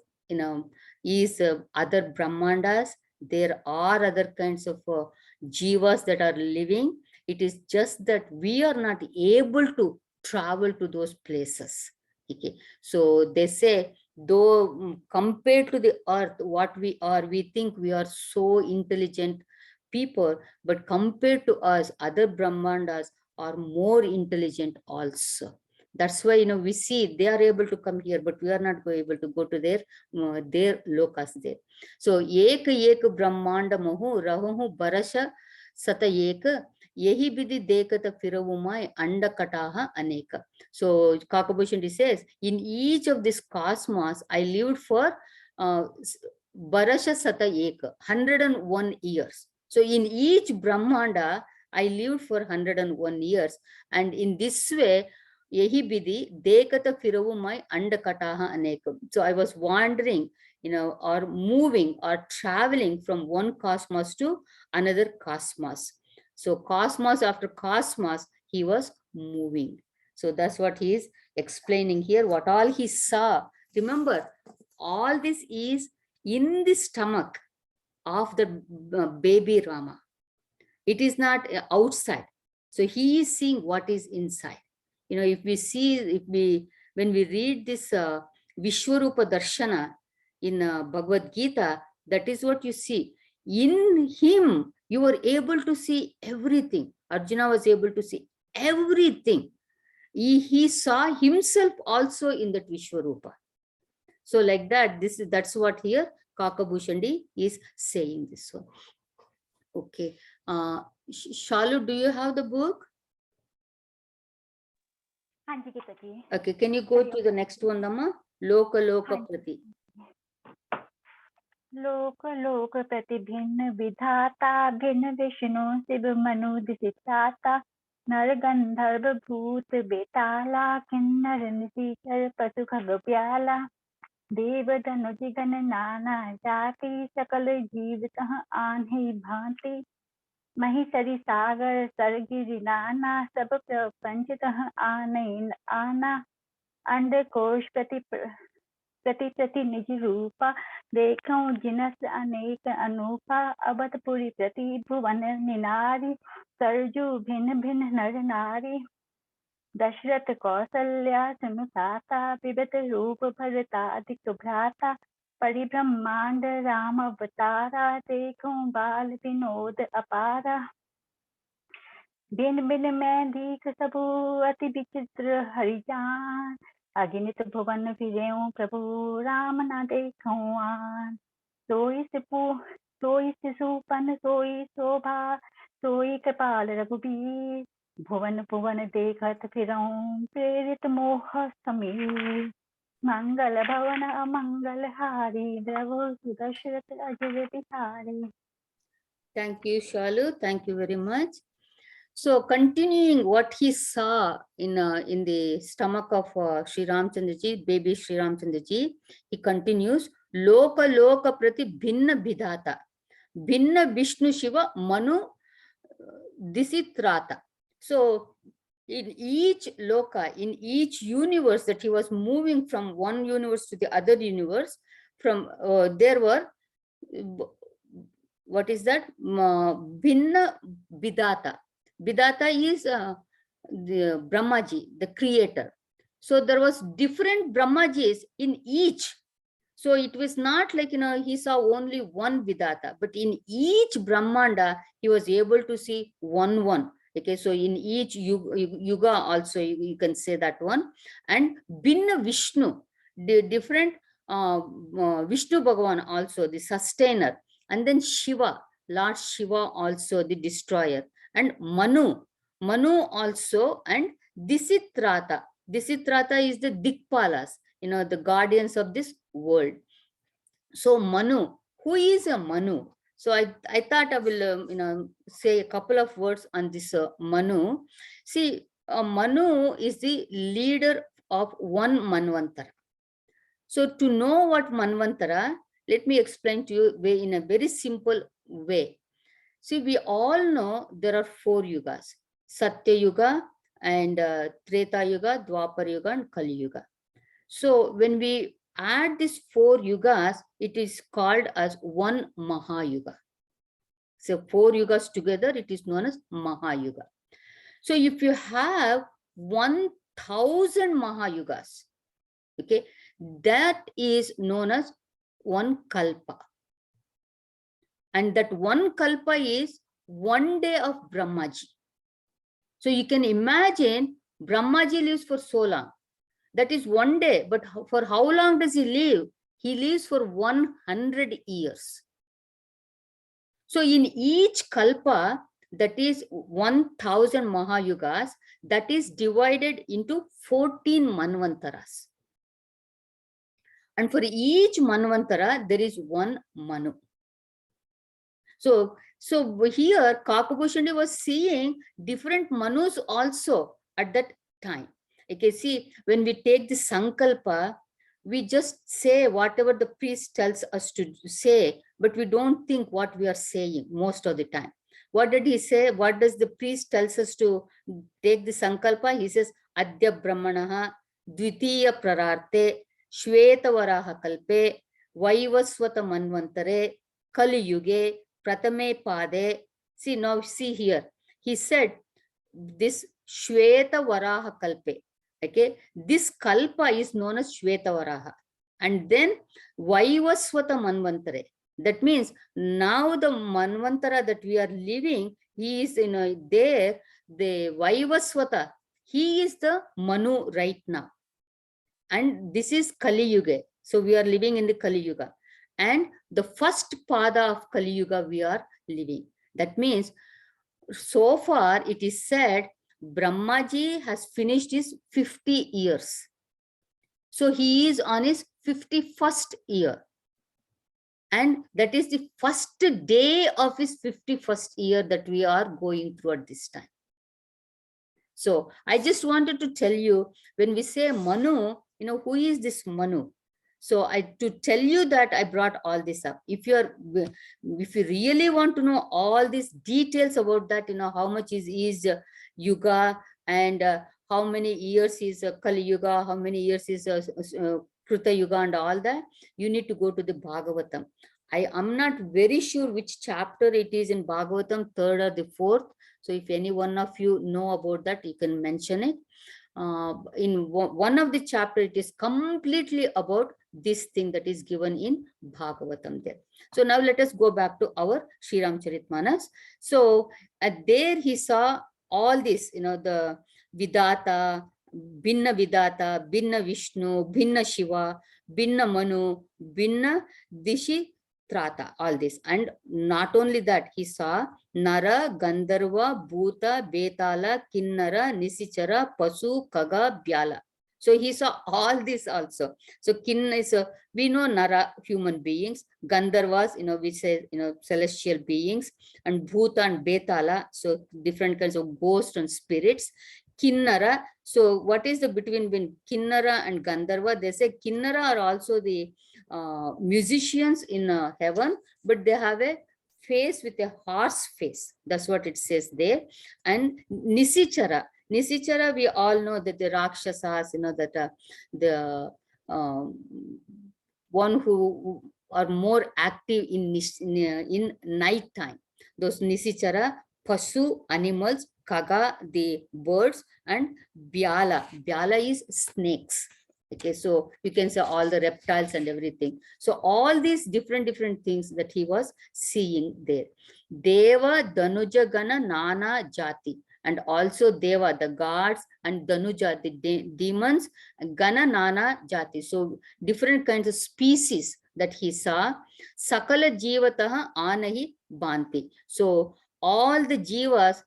is other Brahmandas. There are other kinds of jivas that are living. It is just that we are not able to travel to those places. Okay. So they say, though compared to the earth, what we think we are so intelligent people, but compared to us, other Brahmandas are more intelligent also. That's why, we see they are able to come here, but we are not able to go to their lokas there. So ek Brahmanda mohu rahu barasha sata ek yehi bidi dekata firavumai anda kataha aneka. So Kakabhushan says, in each of this cosmos, I lived for barasha sata ek, 101 years. So in each Brahmanda, I lived for 101 years. And in this way, yehi bidi dekata firavumai anda kataha anekam. So I was wandering, or moving or traveling from one cosmos to another cosmos. So cosmos after cosmos, he was moving. So that's what he is explaining here, what all he saw. Remember, all this is in the stomach of the baby Rama. It is not outside. So he is seeing what is inside. If when we read this Vishwarupa Darshana in Bhagavad Gita, that is what you see. In him, you were able to see everything. Arjuna was able to see everything. He saw himself also in that Vishwarupa. So like that, that's what here Kakabhushandi is saying this one. Okay. Shalu, do you have the book? Okay, can you go to the next one, Dhamma? Loka Loka Prati. लोक लोक प्रति भिन्न विधाता भिन्न विष्णु शिव मनु दिशिताता नर गंधर्व भूत बेताला किन्नर निशिचर पशु खग प्याला देव धनुज गण नाना जाति सकल जीव कह आन्हि भांति महीसरी सागर सरगिरि नाना सब प्रपंच कह आने आना अंड कोश प्रति प्रति निज रूपा देखो जिनस अनेक अनूपा अवधपुरी प्रति भुवन निनारी सरजू भिन्न भिन्न नर नारी दशरथ कौसल्या सुनुताता विविध रूप भरतादिक भ्राता परिब्रह्मांड राम अवतारा देखो बाल विनोद अपारा भिन्न भिन्न मैं दीख सबू अति विचित्र हरिजान अगिनित भुवन फिरेऊ प्रभु राम न देखो आन सोई शिशुपन सोई शोभा सोई कृपाल रघुबीर भुवन भुवन देखत फिरऊं प्रेरित मोह समीर मंगल भवन अमंगल हारी द्रवो सुदशरथ Ajay Bihari. Thank you, Shalu. Thank you very much. So continuing what he saw in the stomach of Sri Ramchandraji, baby Sri Ramchandraji, he continues, Loka Loka Prati Bhinna Bidhata, Bhinna Vishnu Shiva Manu Disitrata. So in each loka, in each universe that he was moving from one universe to the other universe, from there were, what is that? Bhinna Bidata. Bidata is the Brahmaji, the creator. So there was different Brahmajis in each. So it was not like, he saw only one Vidata, but in each Brahmanda, he was able to see one. Okay, so in each yuga also, you can say that one. And Binna Vishnu, the different Vishnu Bhagavan also, the sustainer. And then Shiva, Lord Shiva also, the destroyer. And Manu also, and Disitrata. Disitrata is the Dikpalas, the guardians of this world. So Manu, who is a Manu? So I thought I will say a couple of words on this Manu. See, Manu is the leader of one Manvantara. So to know what Manvantara, let me explain to you in a very simple way. See, we all know there are 4 yugas: Satya Yuga, and Treta Yuga, Dwapar Yuga, and Kali Yuga. So when we add these 4 yugas, it is called as one Mahayuga. So 4 yugas together, it is known as Mahayuga. So if you have 1000 Mahayugas, okay, that is known as one Kalpa. And that one Kalpa is 1 day of Brahmaji. So you can imagine Brahmaji lives for so long. That is 1 day, but for how long does he live? He lives for 100 years. So in each Kalpa, that is 1000 Mahayugas, that is divided into 14 Manvantaras. And for each Manvantara, there is one Manu. So here, Kakabhushandi was seeing different Manus also at that time. Okay, see, when we take the Sankalpa, we just say whatever the priest tells us to say, but we don't think what we are saying most of the time. What did he say? What does the priest tells us to take the Sankalpa? He says, Adya Brahmanaha, Dvitiya Prararte, Shweta Varaha Kalpe, Vaivaswata Manvantare, Kali Yuge, Pratame Pade. See, now see here. He said, this Shweta Varaha Kalpe. Okay, this Kalpa is known as Shweta Varaha. And then Vaivaswata Manvantare. That means now the Manvantara that we are living, he is there, the Vaivaswata, he is the Manu right now. And this is Kali Yuga. So we are living in the Kali Yuga. And the first pada of Kali Yuga we are living. That means so far it is said Brahmaji has finished his 50 years. So he is on his 51st year. And that is the first day of his 51st year that we are going through at this time. So I just wanted to tell you, when we say Manu, who is this Manu? So to tell you that I brought all this up. If you really want to know all these details about that, how much is Yuga, and how many years is Kali Yuga, how many years is Kruta Yuga, and all that, you need to go to the Bhagavatam. I am not very sure which chapter it is in Bhagavatam, 3rd or the 4th. So if any one of you know about that, you can mention it. In one of the chapter, it is completely about this thing that is given in Bhagavatam there. So now let us go back to our Sriramcaritamanas. So there he saw all this, the Vidata, Binna Vishnu, Binna Shiva, Binna Manu, Binna Dishi Trata, all this. And not only that, he saw Nara, Gandharva, Bhuta, Betala, Kinnara, Nisichara, Pasu, Kaga, Byala. So he saw all this also. So Kinna is we know Nara, human beings, Gandharvas, we say, celestial beings, and Bhuta and Betala, so different kinds of ghosts and spirits. Kinnara, so what is the between Kinnara and Gandharva? They say Kinnara are also the musicians in heaven, but they have a face with a horse face. That's what it says there. And Nisichara. Nisichara, we all know that the Rakshasas, that the um, one who are more active in night time. Those Nisichara, Pasu, animals, Kaga, the birds, and Byala. Byala is snakes. Okay, so you can say all the reptiles and everything. So all these different things that he was seeing there. Deva, Danuja, Gana, Nana, Jati. And also Deva, the gods, and Danuja, the demons, Gana, Nana, Jati. So different kinds of species that he saw. Sakala Jivataha Anahi Banti. So all the jivas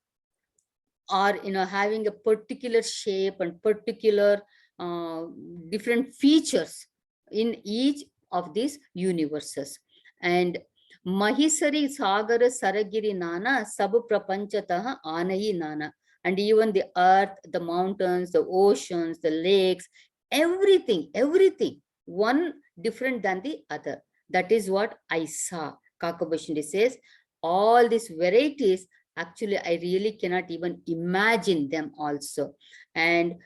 are having a particular shape and particular different features in each of these universes. And Mahisari Sagara Saragiri Nana Sabu Prapanchataha Anayi Nana. And even the earth, the mountains, the oceans, the lakes, everything, one different than the other. That is what I saw. Kakabashindi says, all these varieties, actually, I really cannot even imagine them also. And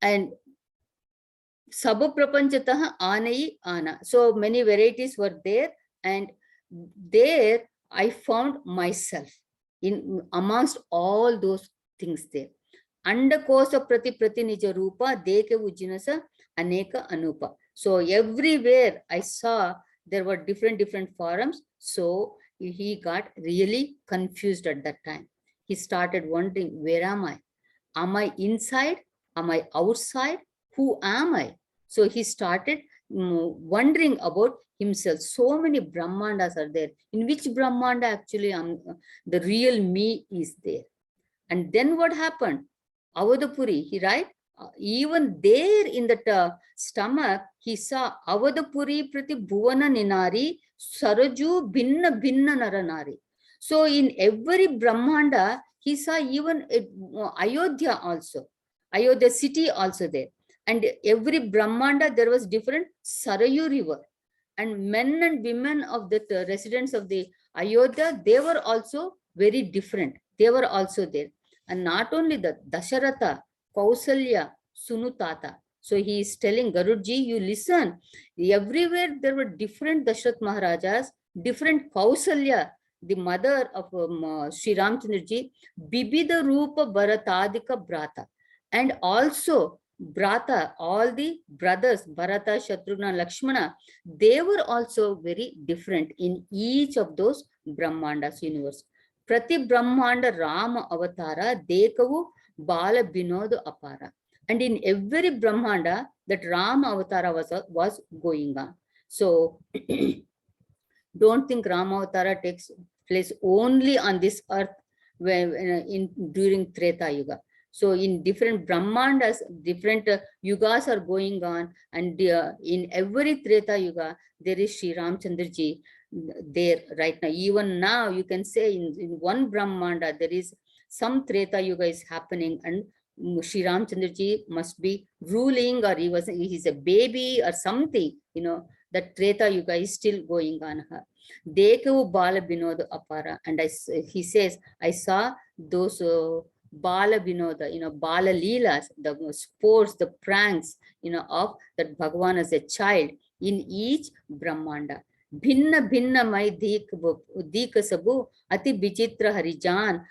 and Sabha Prapanchataha Anayi Ana. So many varieties were there, and there I found myself in amongst all those things there. Andakosa Prati Prati Nija Rupa Deke Ujinasa Aneka Anupa. So everywhere I saw there were different forms. So he got really confused at that time. He started wondering, where am I? Am I inside? Am I outside? Who am I? So he started wondering about himself. So many Brahmandas are there. In which Brahmanda actually the real me is there? And then what happened? Avadapuri, he right? Even there in that stomach, he saw Avadapuri Prati Bhuvana Ninari Saraju Bhinna Bhinna Naranari. So in every Brahmanda, he saw even Ayodhya also. Ayodhya city also there. And every Brahmanda, there was different Sarayu river. And men and women of the residents of the Ayodhya, they were also very different. They were also there. And not only that, Dasharatha, Kausalya, Sunutata. So he is telling Garudji, you listen, everywhere there were different Dasharath Maharajas, different Kausalya, the mother of Sri Ramchandraji, Bibida Rupa Bharatadika Brata. And also Brata, all the brothers, Bharata, Shatrughna, Lakshmana, they were also very different in each of those Brahmandas universe. Prati Brahmanda Rama Avatara, Dekavu Bala Binoda Apara. And in every Brahmanda, that Rama Avatara was going on. So don't think Rama Avatara takes place only on this earth during Treta Yuga. So in different Brahmandas, different yugas are going on, and in every Treta Yuga, there is Sri Ramchandraji there right now. Even now, you can say in one Brahmanda, there is some Treta Yuga is happening, and Sri Ramchandraji must be ruling, or he's a baby or something, that Treta Yuga is still going on her. Dekavu Bala Binoda Apara. And he says, I saw those Bala Binoda, Bala Leelas, the sports, the pranks, of that Bhagavan as a child in each Brahmanda. Bhinna Bhinna Mai Dika Sabu Ati Bichitra Harijan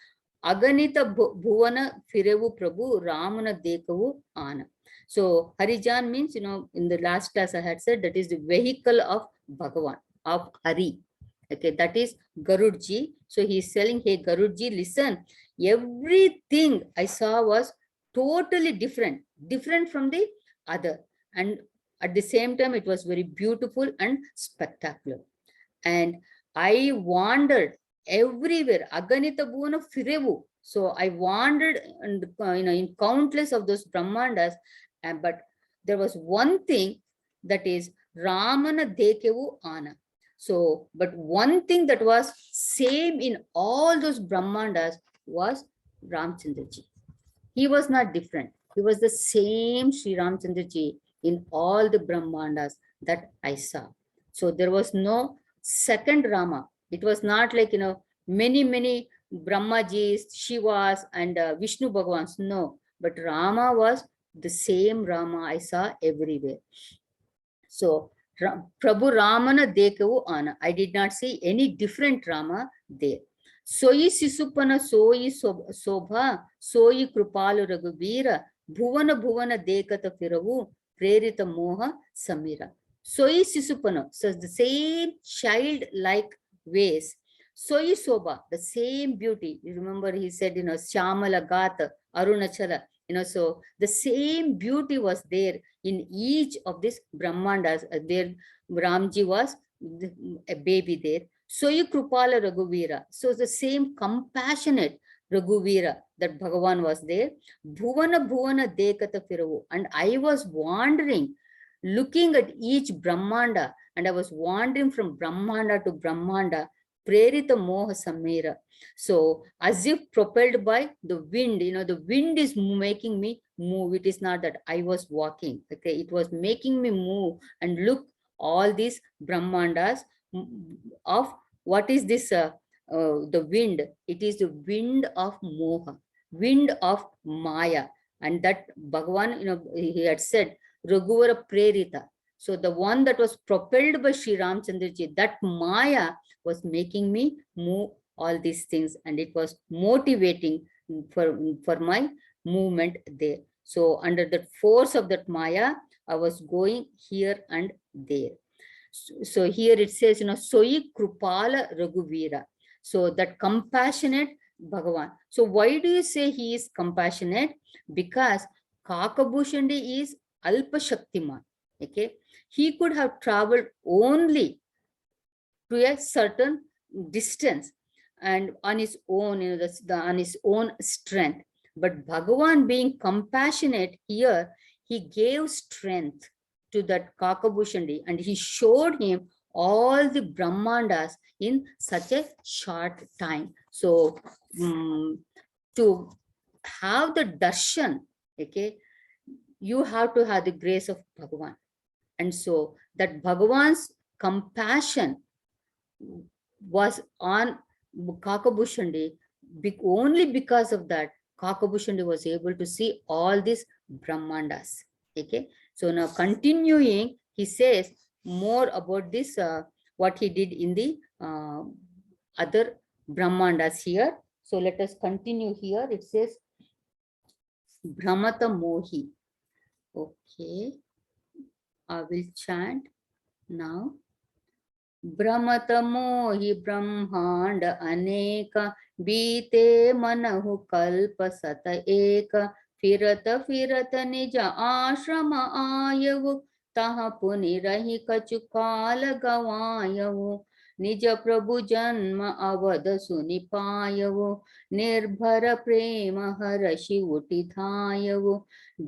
Aganita Bhuvana Firevu Prabhu Ramana Dekavu Ana. So Harijan means, in the last class I had said, that is the vehicle of Bhagavan, of Hari. Okay, that is Garudji. So he is telling, hey Garudji, listen, everything I saw was totally different from the other. And at the same time, it was very beautiful and spectacular. And I wandered everywhere. Aganita Bhuvana Firevu. So I wandered and in countless of those Brahmandas, but there was one thing, that is Ramana Dekevu Ana. So, but one thing that was same in all those Brahmandas was Ramchandraji. He was not different. He was the same Sri Ramchandraji in all the Brahmandas that I saw. So there was no second Rama. It was not like, many Brahmajis, Shivas, and Vishnu Bhagwans. No, but Rama was the same Rama I saw everywhere. So Prabhu Ramana Dekavu Ana. I did not see any different Rama there. Soyi Sisupana Soyi Sobha Soyi Krupalu Raghuvira Bhuvana Bhuvana Dekata Firavu Prerita Moha Samira. Soyi Sisupana, so the same child-like ways. Soyi Sobha, the same beauty. You remember he said, Shyamala Gata, Arunachala, so the same beauty was there in each of these Brahmandas. There Ramji was a baby there. Soyi Krupala Raghuvira. So the same compassionate Raghuvira that Bhagavan was there. Bhuvana Bhuvana Dekata Firavu. And I was wandering, looking at each Brahmanda, and I was wandering from Brahmanda to Brahmanda, Prerita Moha Samira. So as if propelled by the wind, the wind is making me move. It is not that I was walking. Okay, it was making me move and look all these Brahmandas of what is this the wind. It is the wind of Moha, wind of Maya. And that Bhagavan, he had said, Raghuvara Prerita. So the one that was propelled by Sriramchandraji, that Maya was making me move all these things, and it was motivating for my movement there. So under the force of that Maya, I was going here and there. So here it says, Soyi Krupala Raghuvira. So that compassionate Bhagavan. So why do you say he is compassionate? Because Kakabhushandi is Alpa Shaktiman. Okay, he could have traveled only to a certain distance and on his own, on his own strength. But Bhagavan, being compassionate here, he gave strength to that Kakabhushandi, and he showed him all the Brahmandas in such a short time. So to have the darshan, okay, you have to have the grace of Bhagavan. And so that Bhagavan's compassion was on Kakabhushandi. Only because of that, Kakabhushandi was able to see all these Brahmandas. Okay, so now continuing, he says more about this, what he did in the other Brahmandas here. So let us continue here. It says Brahmata Mohi. Okay, I will chant now. भ्रमतमोहि ब्रह्मांड अनेक बीते मनहु कल्प सत एक फिरत फिरत निज आश्रम आयवु तह पुनि रहि कछु काल गवायवु निज प्रभु जन्म अवध सुनि पायवु निर्भर प्रेम हर्षि उठि धायवु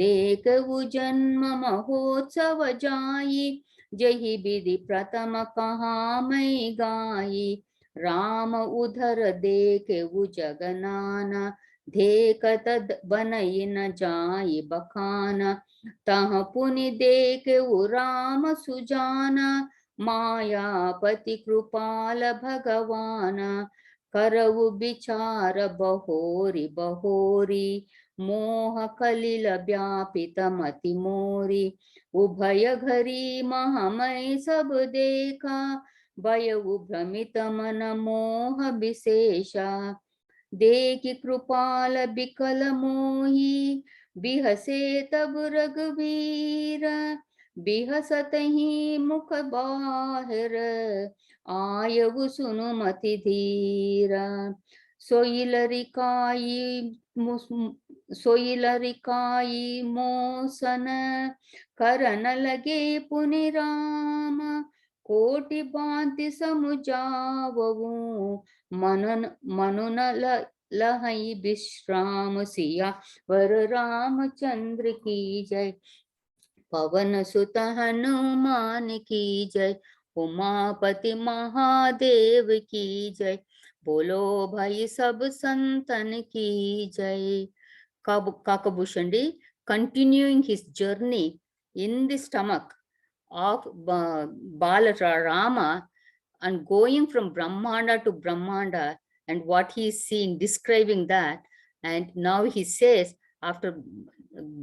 देखवु जन्म महोत्सव जाई जही विधि प्रथम कहा मैं गाई राम उधर देखे वो जगनाना देखत बनई न जाई बखाना तह पुनि देखे वो राम सुजाना मायापति कृपाल भगवाना करऊ विचार बहोरी बहोरी मोह कलिल व्यापित मति मोरी उभय घरी महामय सब देखा भयउ भ्रमित मन मोह विशेषा देखि कृपाल बिकल मोही बिहसे तब रघुवीर बिहसत ही मुख बाहिर आयु सुनुमति धीरा सोइलरिकाई मोसन करन लगे पुनि राम कोटि बांति समुजावु मनुन लहई विश्राम सिया वर रामचंद्र की जय पवन सुत हनुमान की जय उमापति महादेव की जय बोलो भाई सब संतन की जय. Kakabhushandi, continuing his journey in the stomach of Balarama, and going from Brahmanda to Brahmanda, and what he's seeing, describing that. And now he says, after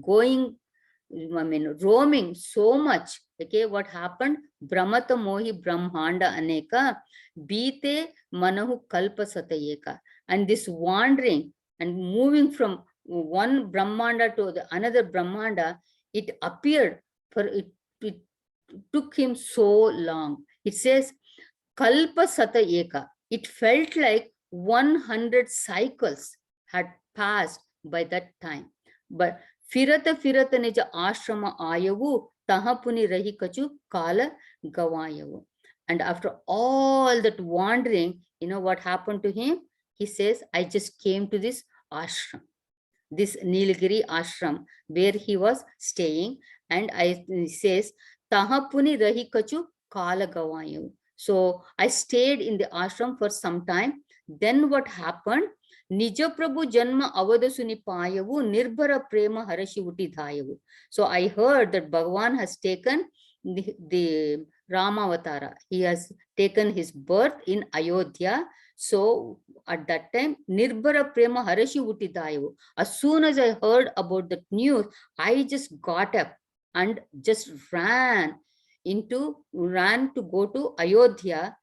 going, I mean, roaming so much, okay, what happened? Brahmata mohi Brahmanda aneka, bite manahu kalpa satayeka. And this wandering and moving from one Brahmanda to the another Brahmanda, it appeared for it took him so long. It says, Kalpa Sata Eka. It felt like 100 cycles had passed by that time. But Firata Firata Nija Ashrama Ayavu, Tahapuni Rahikachu, Kala Gavayavu. And after all that wandering, you know what happened to him? He says, I just came to this ashram, this Nilgiri ashram, where he was staying. And he says, Tahapuni Rahikachu, Kala Gavayavu. So I stayed in the ashram for some time. Then what happened? Nija Prabhu Janma Avadasuni Payavu Nirbhara Prema Harashi Uti Dhayavu. So I heard that Bhagavan has taken the Ramavatara. He has taken his birth in Ayodhya. So at that time, Nirbhara Prema Harashi Uti Dhayavu. As soon as I heard about the news, I just got up and just ran to go to Ayodhya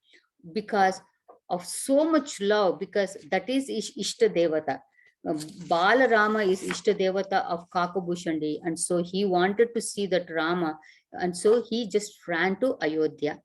because of so much love, because that is Ishta Devata. Balarama is Ishta Devata of Kakabhushandi, and so he wanted to see that Rama, and so he just ran to Ayodhya.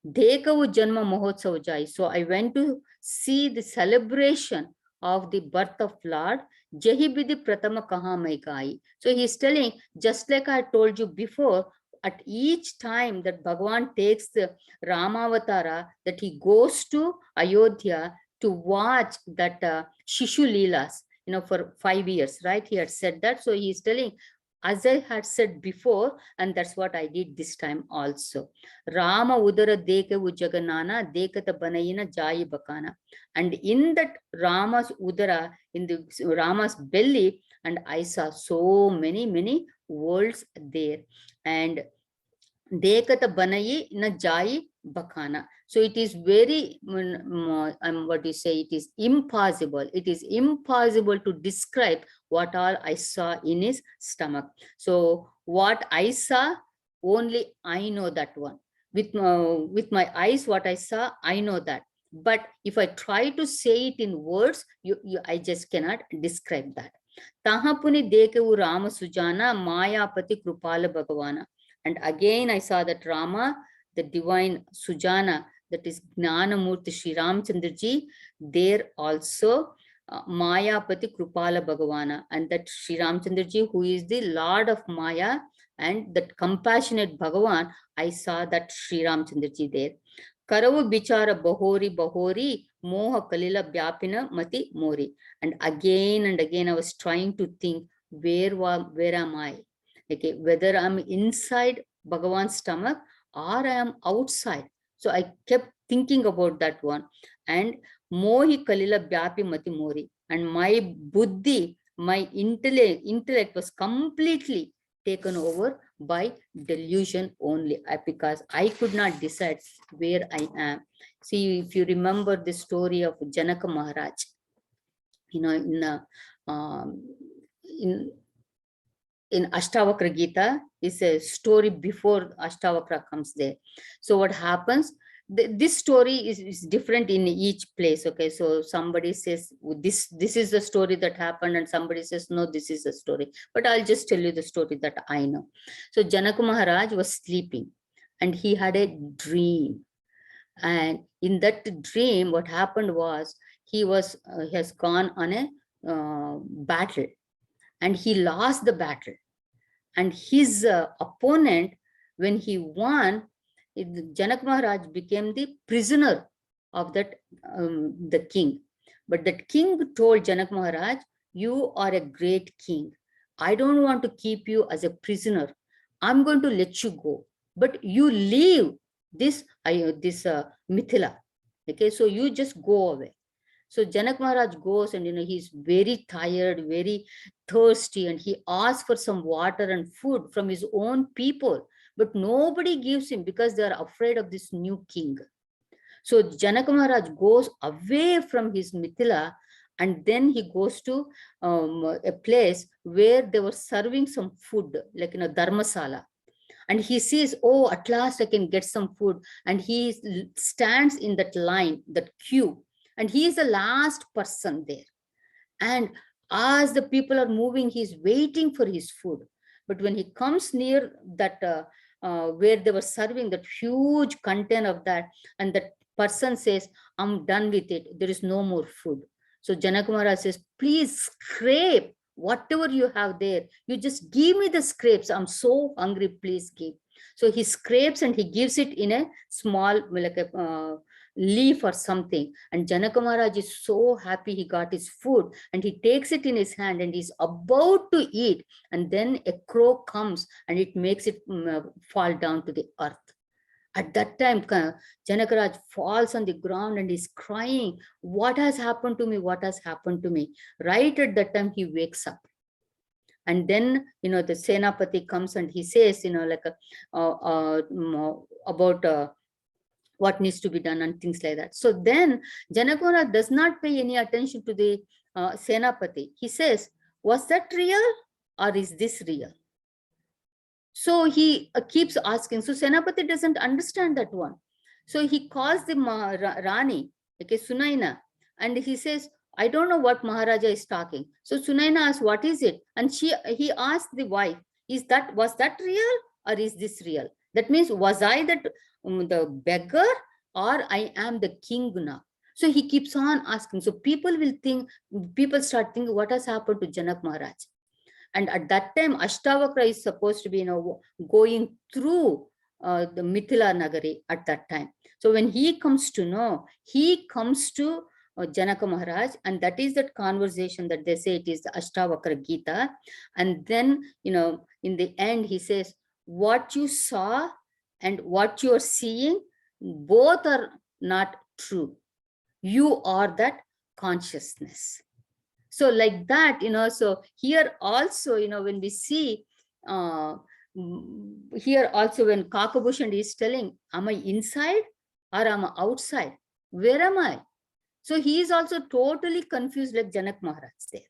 Dekavu Janma Mahotsav Jai. So I went to see the celebration of the birth of Lord. Jahibidi Pratama Kahamaikai. So he's telling, just like I told you before, at each time that Bhagavan takes the Ramavatara, that he goes to Ayodhya to watch that Shishu Leelas, you know, for 5 years, right? He had said that. So he's telling, as I had said before, and that's what I did this time also. Rama Udara Dekevu Jaganana, Dekata Banayina Jayi Bakana. And in that Rama's Udara, in the Rama's belly, and I saw so many worlds there. And Dekata Banayi na Jayi Bakana. So it is very, what you say, it is impossible. It is impossible to describe what all I saw in his stomach. So what I saw, only I know that one. With my eyes, what I saw, I know that. But if I try to say it in words, I just cannot describe that. Tahapuni Dekevu Rama Sujana, Mayapati Krupala Bhagavana. And again, I saw that Rama, the divine Sujana, that is Gnanamurti Sriramchandraji, there also Mayapati Krupala Bhagavana, and that Sriramchandraji, who is the Lord of Maya, and that compassionate Bhagavan, I saw that Sriramchandraji there. Karavu Bichara Bahori Bahori, Moha Kalila Byapina Mati Mori. And again I was trying to think, where am I? Okay, whether I'm inside Bhagavan's stomach or I am outside. So I kept thinking about that one. And Mohi Kalila Byapi Mati Mori. And my buddhi, my intellect was completely taken over by delusion only, because I could not decide where I am. See, if you remember the story of Janaka Maharaj, you know, in Ashtavakra Gita is a story before Ashtavakra comes there. So what happens? This story is different in each place. Okay, so somebody says this is the story that happened, and somebody says no, this is the story. But I'll just tell you the story that I know. So Janaka Maharaj was sleeping, and he had a dream. And in that dream, what happened was he has gone on a battle, and he lost the battle. And his opponent, when he won, Janak Maharaj became the prisoner of that the king. But that king told Janak Maharaj, you are a great king. I don't want to keep you as a prisoner. I'm going to let you go. But you leave this Mithila. Okay, so you just go away. So Janak Maharaj goes and, he's very tired, very thirsty, and he asks for some water and food from his own people. But nobody gives him because they are afraid of this new king. So Janak Maharaj goes away from his Mithila, and then he goes to a place where they were serving some food, like in a dharmasala. And he sees, oh, at last I can get some food. And he stands in that line, that queue, and he is the last person there. And as the people are moving, he's waiting for his food. But when he comes near that where they were serving that huge container of that, and that person says, I'm done with it, there is no more food. So Janak Maharaj says, please scrape whatever you have there. You just give me the scrapes. I'm so hungry, please give. So he scrapes and he gives it in a small, like a leaf or something. And Janaka Maharaj is so happy he got his food, and he takes it in his hand and he's about to eat. And then a crow comes and it makes it fall down to the earth. At that time, Janaka Raj falls on the ground and is crying, what has happened to me? What has happened to me? Right at that time, he wakes up. And then, the Senapati comes and he says, like about what needs to be done and things like that. So then Janakora does not pay any attention to the Senapati. He says, was that real or is this real? So he keeps asking. So Senapati doesn't understand that one. So he calls the Rani, okay, Sunaina, and he says, I don't know what Maharaja is talking. So Sunaina asks, what is it? And he asked the wife, was that real or is this real? That means, was I the beggar, or I am the king now? So he keeps on asking. So people start thinking, what has happened to Janak Maharaj? And at that time, Ashtavakra is supposed to be, going through the Mithila Nagari at that time. So when he comes to know, he comes to Janaka Maharaj, and that is that conversation that they say it is the Ashtavakra Gita. And then, in the end, he says, what you saw and what you are seeing, both are not true. You are that consciousness. So like that, so here also, when we see, here also when Kakabhushan is telling, am I inside or am I outside? Where am I? So he is also totally confused like Janak Maharaj there.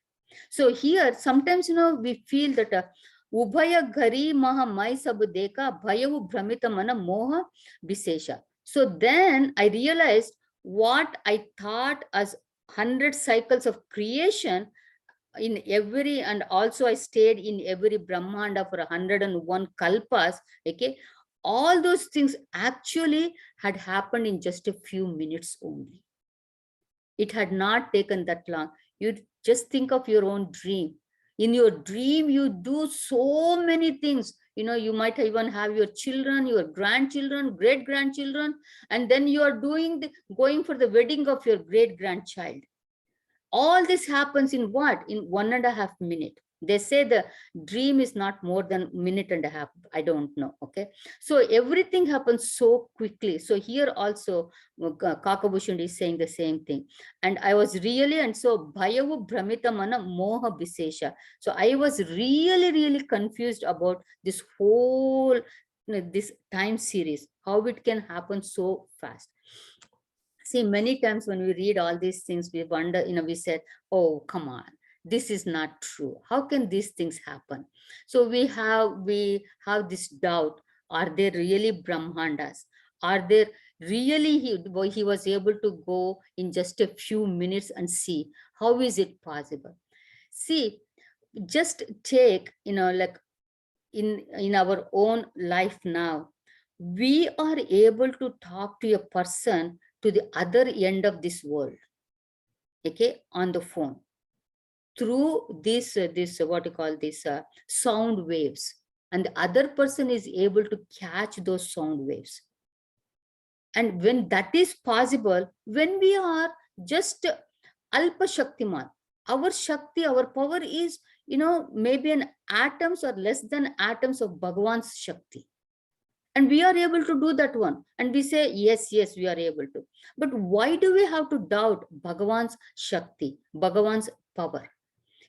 So here, sometimes, we feel that Ubhaya Gari Maha Mai Sabu Deka Bhayavu Brahmita Mana Moha Bisesha. So then I realized what I thought as 100 cycles of creation in every, and also I stayed in every Brahmanda for 101 kalpas, okay, all those things actually had happened in just a few minutes only. It had not taken that long. You just think of your own dream. In your dream, you do so many things. You might even have your children, your grandchildren, great grandchildren, and then you are going for the wedding of your great grandchild. All this happens in what? In 1.5 minutes. They say the dream is not more than 1.5 minutes. I don't know. Okay. So everything happens so quickly. So here also, Kakabhushan is saying the same thing. And I was really, and so Bhayavu Brahmita Mana Moha Bisesha. So I was really, really confused about this whole, this time series, how it can happen so fast. See, many times when we read all these things, we wonder, we said, oh, come on, this is not true. How can these things happen? So we have this doubt. Are they really Brahmandas? Are there really, he was able to go in just a few minutes and see, how is it possible? See, just take, like in our own life now, we are able to talk to a person to the other end of this world, okay, on the phone, through this what you call this sound waves, and the other person is able to catch those sound waves. And when that is possible, when we are just alpa shaktiman, our shakti, our power is, maybe an atoms or less than atoms of Bhagavan's shakti. And we are able to do that one. And we say, yes, yes, we are able to. But why do we have to doubt Bhagavan's Shakti, Bhagavan's power?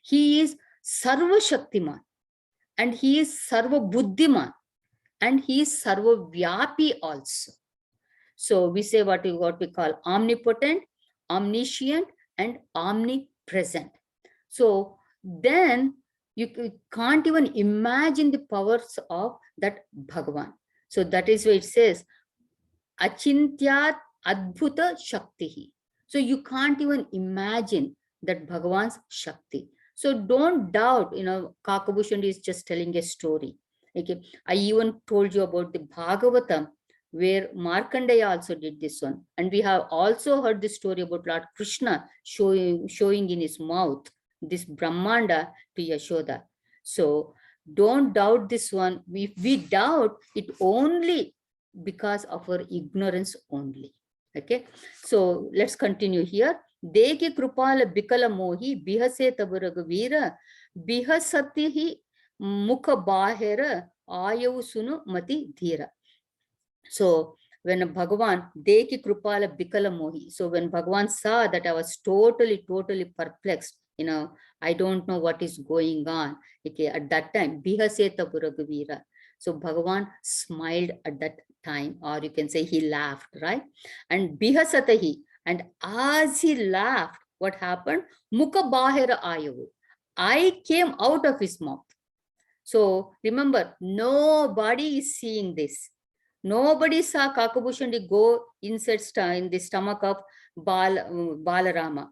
He is Sarva Shaktiman, and he is Sarva Buddhiman, and he is Sarva Vyapi also. So we say what we call omnipotent, omniscient, and omnipresent. So then you can't even imagine the powers of that Bhagavan. So that is why it says Achintyat Adbhuta Shakti. So you can't even imagine that Bhagavan's Shakti. So don't doubt, Kakabhushan is just telling a story. Okay. I even told you about the Bhagavatam, where Markandeya also did this one. And we have also heard the story about Lord Krishna showing in his mouth this Brahmanda to Yashoda. So don't doubt this one. If we doubt, it only because of our ignorance only. Okay, so let's continue here. Deki krupala bikala mohi bihase taburagavira bihasatihi mukha bahera ayavu sunu mati dhira. So when Bhagavan deki krupala bikala mohi, so when Bhagavan saw that I was totally perplexed, I don't know what is going on. Okay, at that time, bihase taburagavira. So Bhagavan smiled at that time, or you can say he laughed, right? And bihasatahi, and as he laughed, what happened? Mukha bahera ayavu. I came out of his mouth. So remember, nobody is seeing this. Nobody saw Kakabhushan go inside in the stomach of Balarama.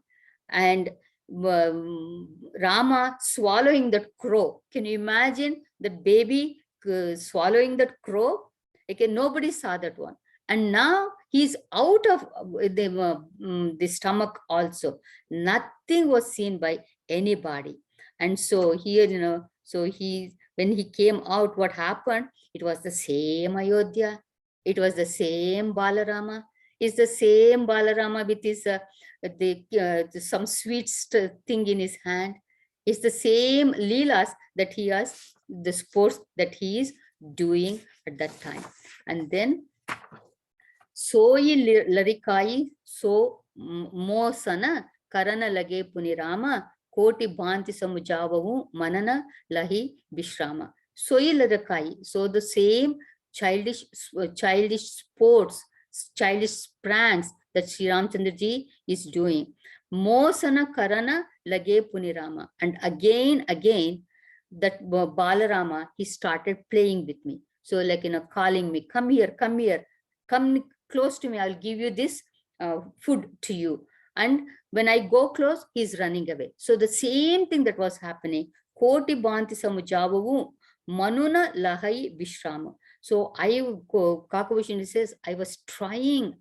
And Rama swallowing that crow. Can you imagine the baby swallowing that crow? Okay, nobody saw that one. And now he's out of the stomach also. Nothing was seen by anybody. And so here, so when he came out, what happened? It was the same Ayodhya. It was the same Balarama. It's the same Balarama with his some sweet thing in his hand. It's the same Leelas that he has, the sports that he is doing at that time. And then Soyi Larikai, so Mosana, Karana Lage Punirama, Koti Bhanti Samujavavu, Manana Lahi Bishrama. Soyi Larikai, so the same childish sports, childish pranks that Sriramchandraji is doing. Mosana Karana Lage Punirama. And again, that Balarama, he started playing with me. So like, calling me, come here, come close to me, I'll give you this food to you. And when I go close, he's running away. So the same thing that was happening. Koti Bhanti Samujavavu, Manuna Lahai Vishrama. So Kakabhushan says, I was trying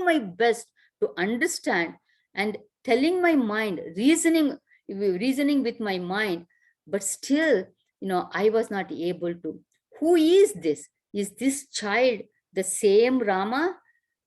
my best to understand and telling my mind, reasoning with my mind, but still, I was not able to. Who is this? Is this child the same Rama,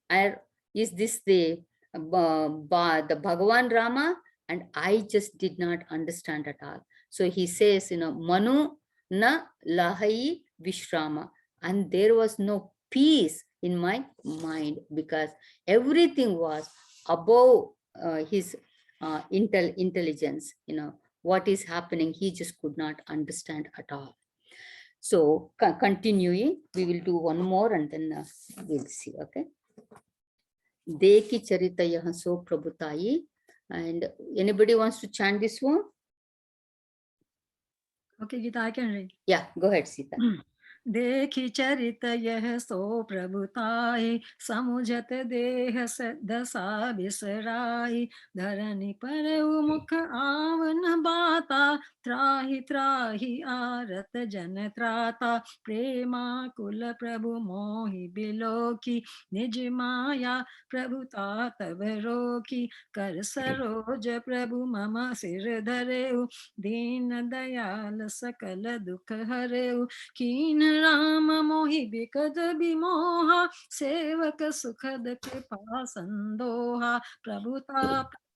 or is this the Bhagavan Rama? And I just did not understand at all. So he says, Manu na lahai vishrama, and there was no peace in my mind because everything was above his intelligence. What is happening, he just could not understand at all. So continuing, we will do one more and then we'll see. Okay. Deki Charita Yahaso Prabhutai. And anybody wants to chant this one? Okay, Gita, I can read. Yeah, go ahead, Sita. देखी चरित यह सो प्रभुताई, समुझत देह दशा बिसराई, धरनी पर मुख आवन बाता, त्राहि त्राहि आरत जन त्राता, प्रेमा कुल प्रभु मोहि बिलोकी, निज माया प्रभुता तब रोकी, कर सरोज प्रभु मम सिर धरेउ, दीन दयाल सकल दुख हरेउ, कीन राम मोहि बिकद बिमोहा, सेवक सुखद कृपा संदोहा, प्रभुता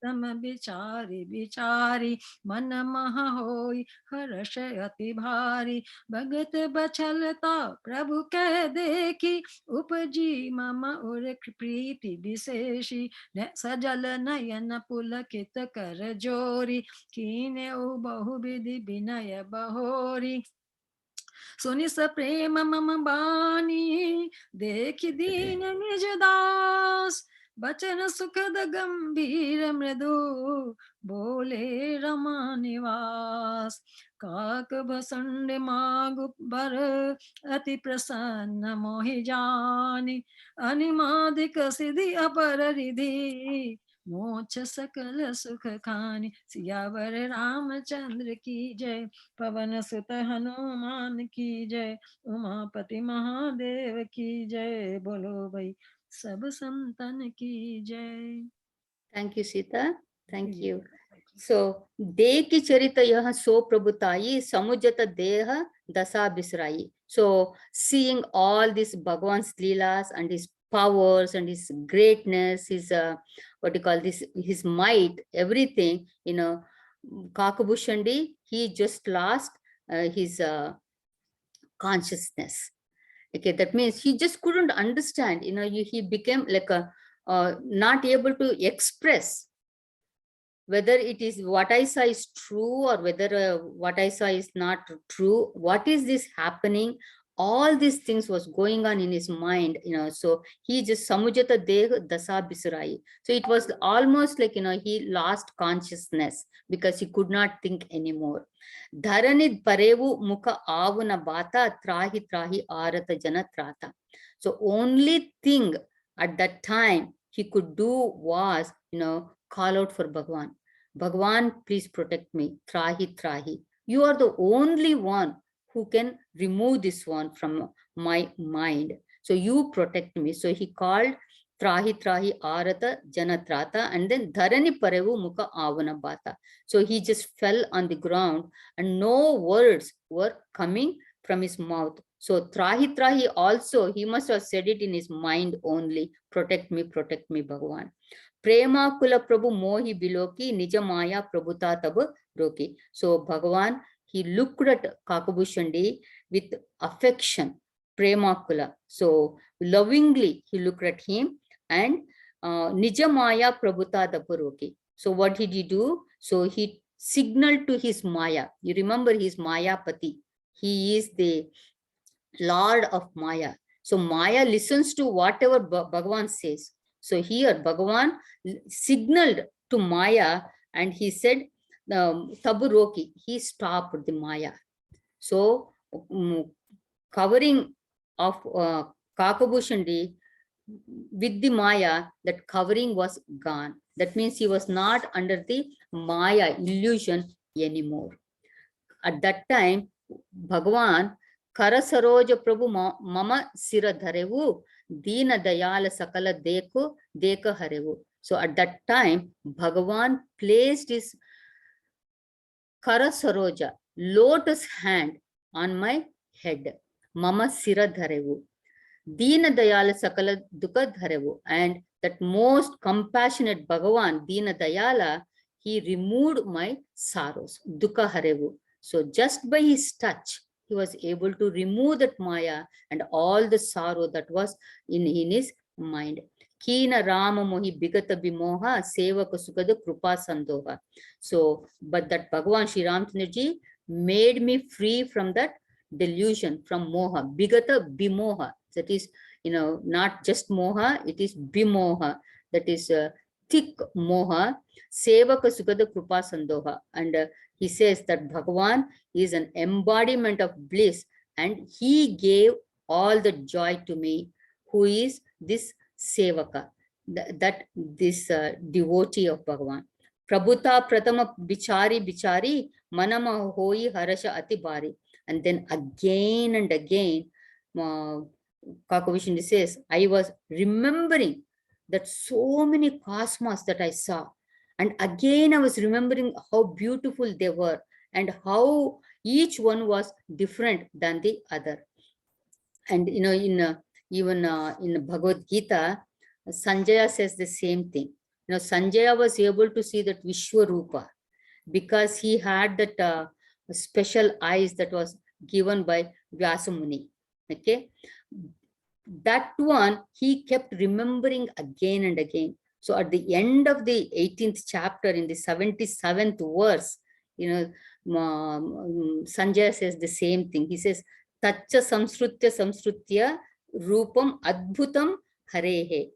तम बिचारी बिचारी मन महा होई हर्ष अति भारी भगत बछलता प्रभु कह देखी उपजी मम उर प्रीति विशेषी सजल नयन पुलकित कर जोरी कीने बहु विधि विनय बहोरी सुनि स प्रेम मम बानी देख दीन निज दास बचन सुखद गंभीर मृदु बोले रमा निवास काक भसुंड मागु बर अति प्रसन्न मोहि जानी अनिमादिक सिद्धि अपर रिधि मोक्ष सकल सुख खानी सियावर रामचंद्र की जय पवन सुत हनुमान की जय उमापति महादेव की जय बोलो भाई सब संतन की जय Thank you, Sita. Thank you. So, Deki Charita Yaha So Prabhutayi Samujata Deha Dasa Bisrayi. So, seeing all these Bhagwan's Leelas and his powers and his greatness, his what you call this, his might, everything, Kakabhushandi, he just lost his consciousness. Okay, that means he just couldn't understand, he became like a not able to express whether it is what I saw is true or whether what I saw is not true. What is this happening? All these things was going on in his mind, so he just samujata deh dasa bisurai. So it was almost like, he lost consciousness because he could not think anymore. Dharanid parevu mukha avuna bata trahi trahi arata jana trata. So only thing at that time he could do was, call out for Bhagwan. Bhagwan, please protect me. Trahi, trahi. You are the only one who can remove this one from my mind. So you protect me. So he called Trahi, trahi, arata, janatrata, and then Dharani parevu mukha avana bata. So he just fell on the ground and no words were coming from his mouth. So Trahi, trahi also, he must have said it in his mind only. Protect me, Bhagwan. Prema Kula Prabhu Mohi Biloki Nijamaya Prabhuta Tab Roki. So Bhagavan, he looked at Kakabhushandi with affection, Prema Kula. So lovingly he looked at him and Nijamaya Prabhuta Tab Roki. So what did he do? So he signaled to his Maya. You remember his Maya Pati. He is the Lord of Maya. So Maya listens to whatever Bhagavan says. So here Bhagavan signaled to Maya and he said, Taburoki, he stopped the Maya. So covering of Kakabhushandi with the Maya, that covering was gone. That means he was not under the Maya illusion anymore. At that time, Bhagavan Karasaroja Prabhu Mama Sira Dharevu Dina Dayala Sakala Deka Harevu. So at that time, Bhagavan placed his Karasaroja, lotus hand on my head. Mama Sira Dharevu. Dina Dayala Sakala Dukha Dharevu. And that most compassionate Bhagavan, Dina Dayala, he removed my sorrows. Dukha Harevu. So just by his touch, he was able to remove that Maya and all the sorrow that was in his mind. Kina Rama Mohi Bigata Bimoha Sevaka Sukada Krupa Sandoha. So, but that Bhagavan Sriramchandra made me free from that delusion, from Moha. Bigata Bimoha. That is, not just Moha, it is Bimoha. That is thick Moha. Sevaka Sukada Krupa Sandoha. And he says that Bhagavan is an embodiment of bliss and he gave all the joy to me, who is this Sevaka, this devotee of Bhagavan. Prabhuta Pratama Bichari Bichari Manama Hoi Harasha Atibari. And then again and again, Kakavishnu says, I was remembering that so many cosmos that I saw. And again, I was remembering how beautiful they were and how each one was different than the other. And, even in Bhagavad Gita, Sanjaya says the same thing. Sanjaya was able to see that Vishwarupa because he had that special eyes that was given by Vyasamuni. Okay, that one he kept remembering again and again. So at the end of the 18th chapter, in the 77th verse, Sanjaya says the same thing. He says, Tacha samsrutya rupam adbhutam harehe.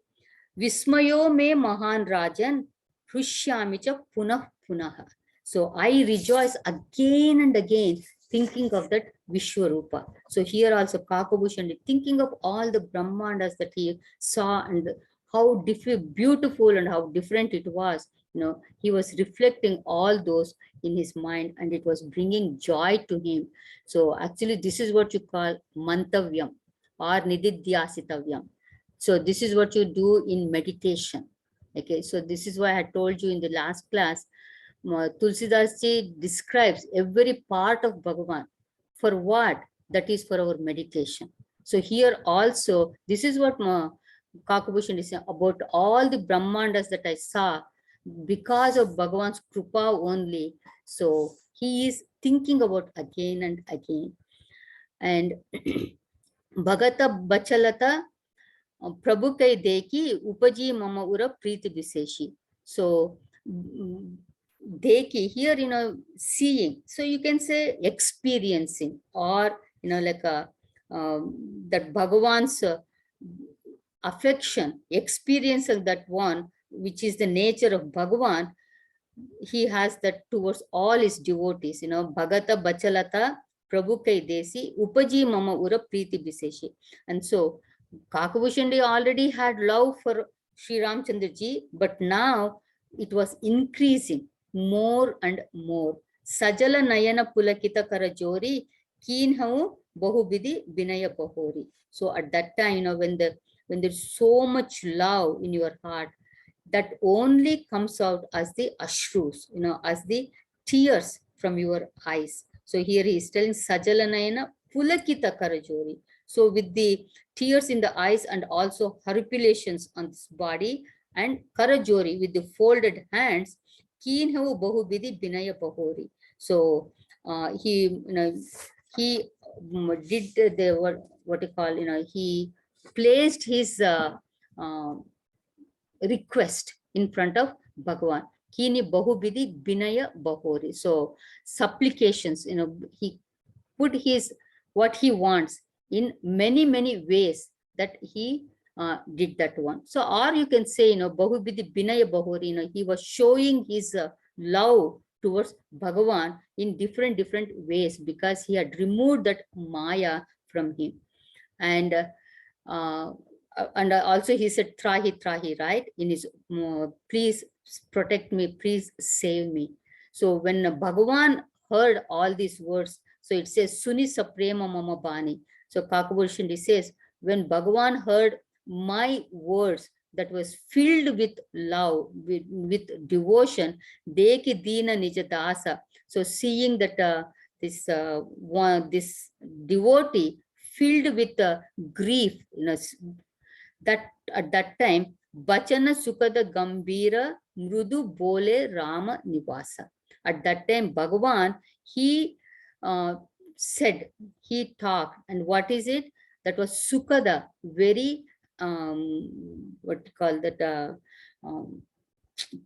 Vismayo me mahan rajan hrishyamicha punah punaha. So I rejoice again and again thinking of that Vishwarupa. So here also Kakabhushan thinking of all the Brahmandas that he saw and how beautiful and how different it was. He was reflecting all those in his mind and it was bringing joy to him. So actually this is what you call mantavyam or nididhyasitavyam. So this is what you do in meditation. Okay, so this is why I told you in the last class, Tulsidas ji describes every part of Bhagavan. For what? That is for our meditation. So here also, this is what Kakabhushan is saying about all the Brahmandas that I saw because of Bhagavan's Krupa only. So he is thinking about again and again. And Bhagata Bachalata Prabhu kai deki upaji mama ura priti biseshi. So deki here, seeing. So you can say experiencing or, like that Bhagavan's affection, experience of that one, which is the nature of Bhagavan. He has that towards all his devotees, Bhagata Bachalata Prabhu kai desi upaji mama ura priti biseshi. And so Kakabhushan already had love for Sriramchandraji, but now it was increasing more and more. Sajala Nayana Pulakita Karajori, Keen Hau Bahubidi Binaya Bahori. So at that time, when there's so much love in your heart, that only comes out as the ashrus, as the tears from your eyes. So here he is telling Sajala Nayana Pulakita Karajori. So with the tears in the eyes and also horripilations on this body, and Karajori with the folded hands, Keen Havu Bahubidi Binaya Bahori. So he did the what you call, he placed his request in front of Bhagavan. Kini Bahubidi Binaya Bahori. So supplications, he put his what he wants in many, many ways that he did that one. So, or you can say, Bahubidi Binaya Bahori, he was showing his love towards Bhagavan in different ways because he had removed that Maya from him. And also he said, Trahi, right? In his, please protect me, please save me. So when Bhagavan heard all these words, so it says, Suni Saprema Mama Bani. So Kakabhushan says, when Bhagavan heard my words that was filled with love, with devotion, Deki Dina Nijadasa. So seeing that this devotee filled with grief, that at that time, Bachana Sukada Gambira Mrudu Bole Rama Nivasa. At that time, Bhagavan, he said, he talked, and what is it? That was Sukada, very, what you call that,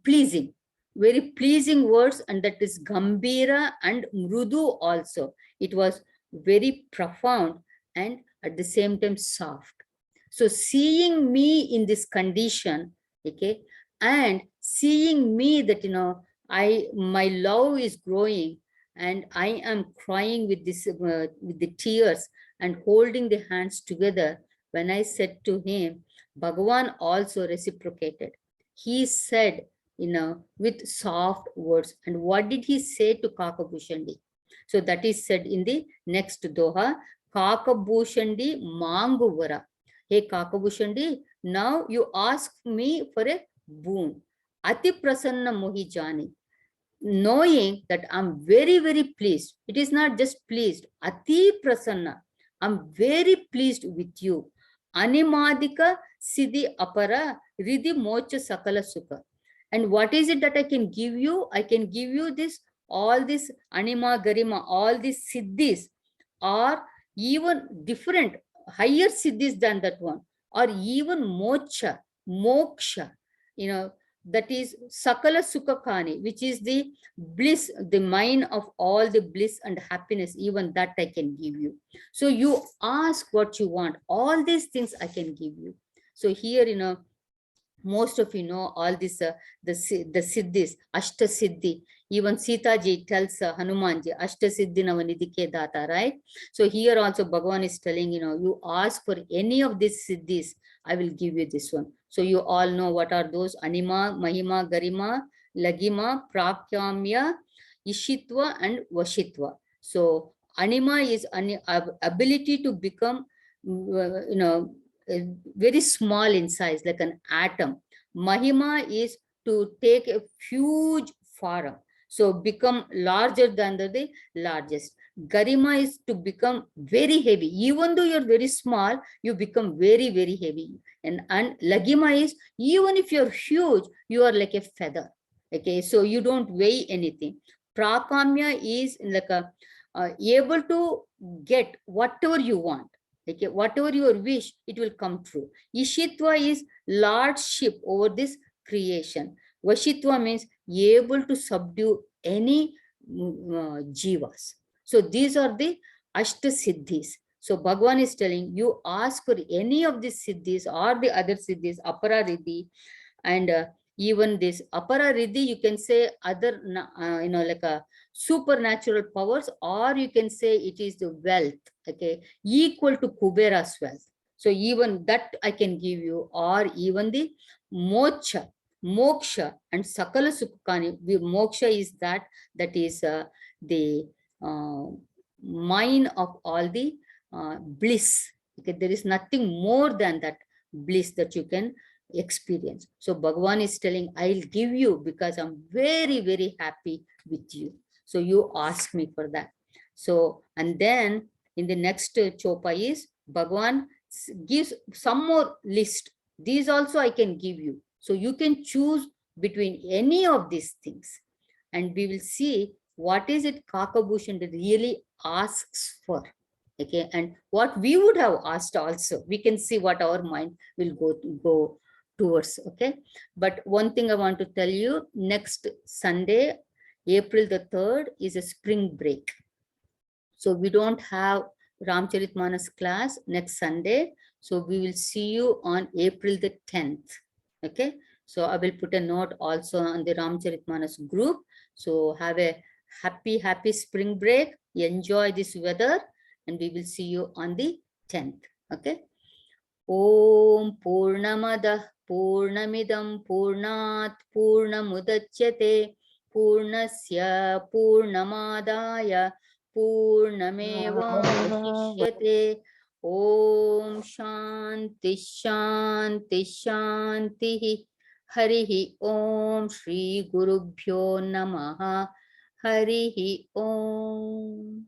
pleasing, very pleasing words, and that is Gambira and Mrudu also. It was very profound and at the same time soft. So seeing me in this condition, okay, and seeing me that, my love is growing and I am crying with this, with the tears and holding the hands together. When I said to him, Bhagavan also reciprocated. He said, with soft words. And what did he say to Kakabhushandi? So that is said in the next Doha, Kakabhushandi Manguvara. Hey Kakabhushandi, now you ask me for a boon. Ati prasanna mohi jani. Knowing that I'm very, very pleased. It is not just pleased. Ati prasanna. I'm very pleased with you. Animadika siddhi apara riddhi mocha sakala sukha. And what is it that I can give you? I can give you this, all this anima, garima, all these siddhis, or even different, higher siddhis than that one, or even moksha, that is sakala sukhakani, which is the bliss, the mine of all the bliss and happiness, even that I can give you. So you ask what you want, all these things I can give you. So here, most of you know all this, the siddhis, ashta siddhi. Even Sita ji tells Hanumanji, ashta siddhi navanidike data, right? So here also Bhagavan is telling, you ask for any of these siddhis, I will give you this one. So you all know what are those: anima, mahima, garima, lagima, prakyamya, ishitva, and vashitva. So anima is ability to become, very small in size, like an atom. Mahima is to take a huge form, so become larger than the largest. Garima is to become very heavy. Even though you're very small, you become very, very heavy. And lagima is, even if you're huge, you are like a feather. Okay, so you don't weigh anything. Prakamya is like a able to get whatever you want. Okay, whatever your wish, it will come true. Ishitva is lordship over this creation. Vashitva means able to subdue any jivas. So these are the ashta siddhis. So Bhagavan is telling you, ask for any of these siddhis or the other siddhis, apara riddhi, and even this apara riddhi, you can say other, like a supernatural powers, or you can say it is the wealth, okay, equal to Kubera's wealth. So even that I can give you, or even the moksha, and sakala sukhani. Moksha is that is the uh, mine of all the bliss. Okay, there is nothing more than that bliss that you can experience. So Bhagavan is telling, I'll give you because I'm very, very happy with you. So you ask me for that. So, and then in the next chopa is Bhagavan gives some more list. These also I can give you. So you can choose between any of these things. And we will see what is it Kakabhushan really asks for. Okay, and what we would have asked also. We can see what our mind will go towards. Okay, but one thing I want to tell you, next Sunday, April the 3rd, is a spring break. So we don't have Ramcharitmanas class next Sunday. So we will see you on April the 10th. Okay, so I will put a note also on the Ramcharitmanas group. So have a happy spring break. Enjoy this weather, and we will see you on the 10th. Okay. Om Purnamadah Purnamidam Purnat Purnamudachyate Purnasya Purnamadaya Purnamevavashishyate. Om Shanti Shanti Shanti. Harihi Om Shri Gurubhyo Namaha. Harihi Om.